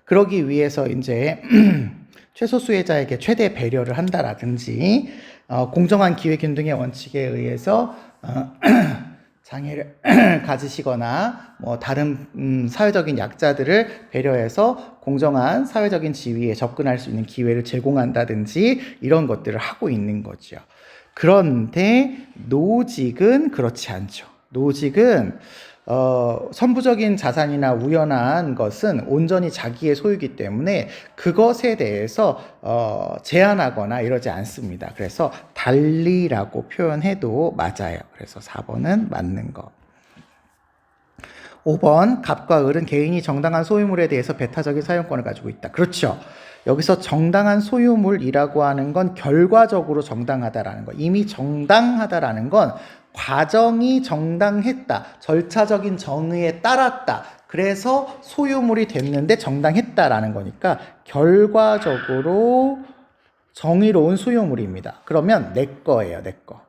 그러기 위해서 이제 최소 수혜자에게 최대 배려를 한다라든지 공정한 기회균등의 원칙에 의해서 장애를 가지시거나 뭐 다른 사회적인 약자들을 배려해서 공정한 사회적인 지위에 접근할 수 있는 기회를 제공한다든지 이런 것들을 하고 있는 거죠. 그런데 노직은 그렇지 않죠. 노직은 선부적인 자산이나 우연한 것은 온전히 자기의 소유이기 때문에 그것에 대해서 제한하거나 이러지 않습니다. 그래서 달리라고 표현해도 맞아요. 그래서 4번은 맞는 거. 5번 갑과 을은 개인이 정당한 소유물에 대해서 배타적인 사용권을 가지고 있다. 그렇죠. 여기서 정당한 소유물이라고 하는 건 결과적으로 정당하다라는 거. 이미 정당하다라는 건 과정이 정당했다. 절차적인 정의에 따랐다. 그래서 소유물이 됐는데 정당했다라는 거니까 결과적으로 정의로운 소유물입니다. 그러면 내 거예요, 내 거.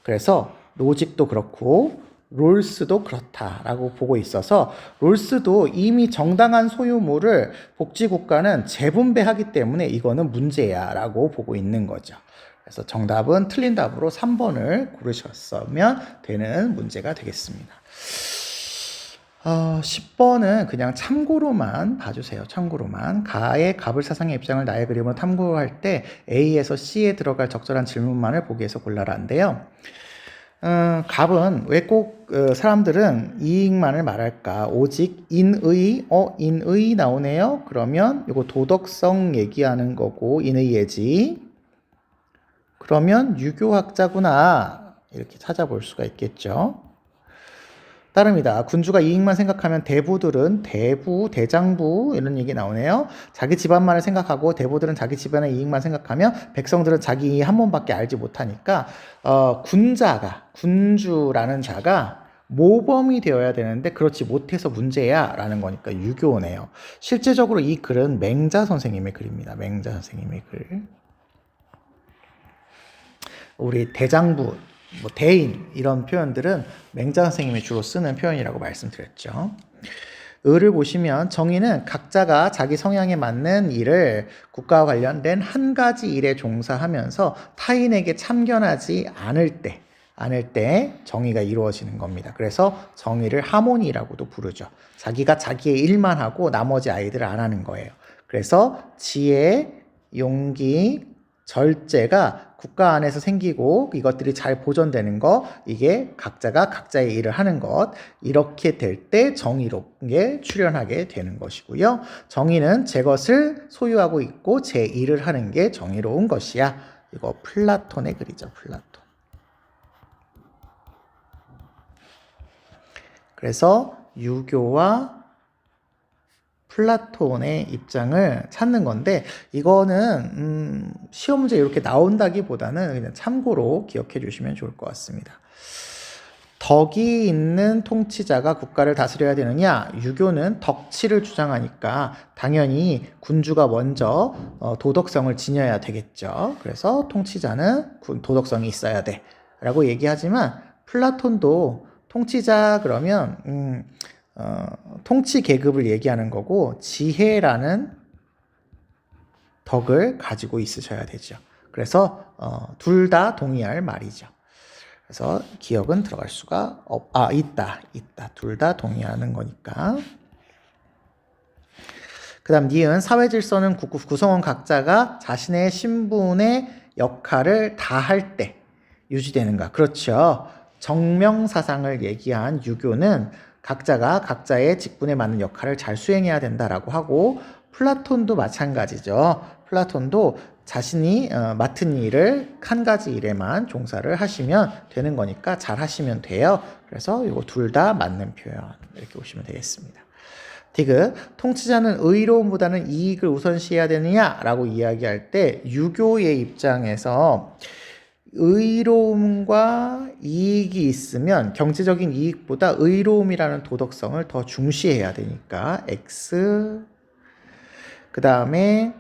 그래서 로직도 그렇고 롤스도 그렇다라고 보고 있어서 롤스도 이미 정당한 소유물을 복지국가는 재분배하기 때문에 이거는 문제야라고 보고 있는 거죠. 그래서 정답은 틀린 답으로 3번을 고르셨으면 되는 문제가 되겠습니다. 10번은 그냥 참고로만 봐주세요. 참고로만. 가의 갑을사상의 입장을 나의 그림으로 탐구할 때 A에서 C에 들어갈 적절한 질문만을 보기에서 골라라인데요. 갑은 왜 꼭 사람들은 이익만을 말할까? 오직 인의, 인의 나오네요. 그러면 이거 도덕성 얘기하는 거고 인의 예지. 그러면 유교학자구나 이렇게 찾아볼 수가 있겠죠. 따릅니다. 군주가 이익만 생각하면 대부들은 대부, 대장부 이런 얘기 나오네요. 자기 집안만을 생각하고 대부들은 자기 집안의 이익만 생각하면 백성들은 자기 이익 한 번밖에 알지 못하니까 군주라는 자가 모범이 되어야 되는데 그렇지 못해서 문제야 라는 거니까 유교네요. 실제적으로 이 글은 맹자 선생님의 글입니다. 맹자 선생님의 글. 우리 대장부, 대인 이런 표현들은 맹자 선생님이 주로 쓰는 표현이라고 말씀드렸죠. 을을 보시면 정의는 각자가 자기 성향에 맞는 일을 국가와 관련된 한 가지 일에 종사하면서 타인에게 참견하지 않을 때 정의가 이루어지는 겁니다. 그래서 정의를 하모니라고도 부르죠. 자기가 자기의 일만 하고 나머지 아이들을 안 하는 거예요. 그래서 지혜, 용기, 절제가 국가 안에서 생기고 이것들이 잘 보존되는 것, 이게 각자가 각자의 일을 하는 것, 이렇게 될 때 정의롭게 출현하게 되는 것이고요. 정의는 제 것을 소유하고 있고 제 일을 하는 게 정의로운 것이야. 이거 플라톤의 글이죠. 플라톤. 그래서 유교와 플라톤의 입장을 찾는 건데 이거는 시험 문제 이렇게 나온다기보다는 그냥 참고로 기억해 주시면 좋을 것 같습니다. 덕이 있는 통치자가 국가를 다스려야 되느냐? 유교는 덕치를 주장하니까 당연히 군주가 먼저 도덕성을 지녀야 되겠죠. 그래서 통치자는 도덕성이 있어야 돼 라고 얘기하지만 플라톤도 통치자 그러면 통치 계급을 얘기하는 거고 지혜라는 덕을 가지고 있으셔야 되죠. 그래서 둘 다 동의할 말이죠. 그래서 기억은 들어갈 수가 있다. 둘 다 동의하는 거니까. 그 다음 니은 사회 질서는 구성원 각자가 자신의 신분의 역할을 다 할 때 유지되는가. 그렇죠. 정명사상을 얘기한 유교는 각자가 각자의 직분에 맞는 역할을 잘 수행해야 된다라고 하고 플라톤도 마찬가지죠. 플라톤도 자신이 맡은 일을 한 가지 일에만 종사를 하시면 되는 거니까 잘 하시면 돼요. 그래서 이거 둘 다 맞는 표현 이렇게 보시면 되겠습니다. 디귿, 통치자는 의로움보다는 이익을 우선시해야 되느냐라고 이야기할 때 유교의 입장에서 의로움과 이익이 있으면 경제적인 이익보다 의로움이라는 도덕성을 더 중시해야 되니까 X. 그 다음에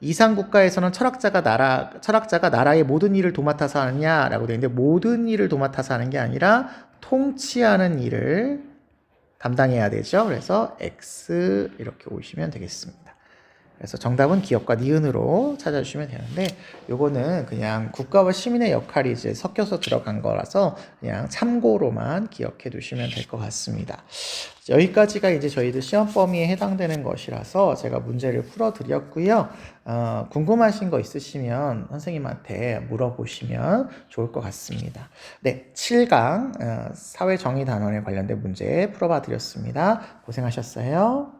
이상국가에서는 철학자가 나라의 모든 일을 도맡아서 하느냐라고 되어 있는데 모든 일을 도맡아서 하는 게 아니라 통치하는 일을 담당해야 되죠. 그래서 X 이렇게 오시면 되겠습니다. 그래서 정답은 기업과 니은으로 찾아주시면 되는데 요거는 그냥 국가와 시민의 역할이 이제 섞여서 들어간 거라서 그냥 참고로만 기억해 두시면 될 것 같습니다. 여기까지가 이제 저희들 시험 범위에 해당되는 것이라서 제가 문제를 풀어 드렸고요. 궁금하신 거 있으시면 선생님한테 물어보시면 좋을 것 같습니다. 네, 7강 사회정의 단원에 관련된 문제 풀어봐 드렸습니다. 고생하셨어요.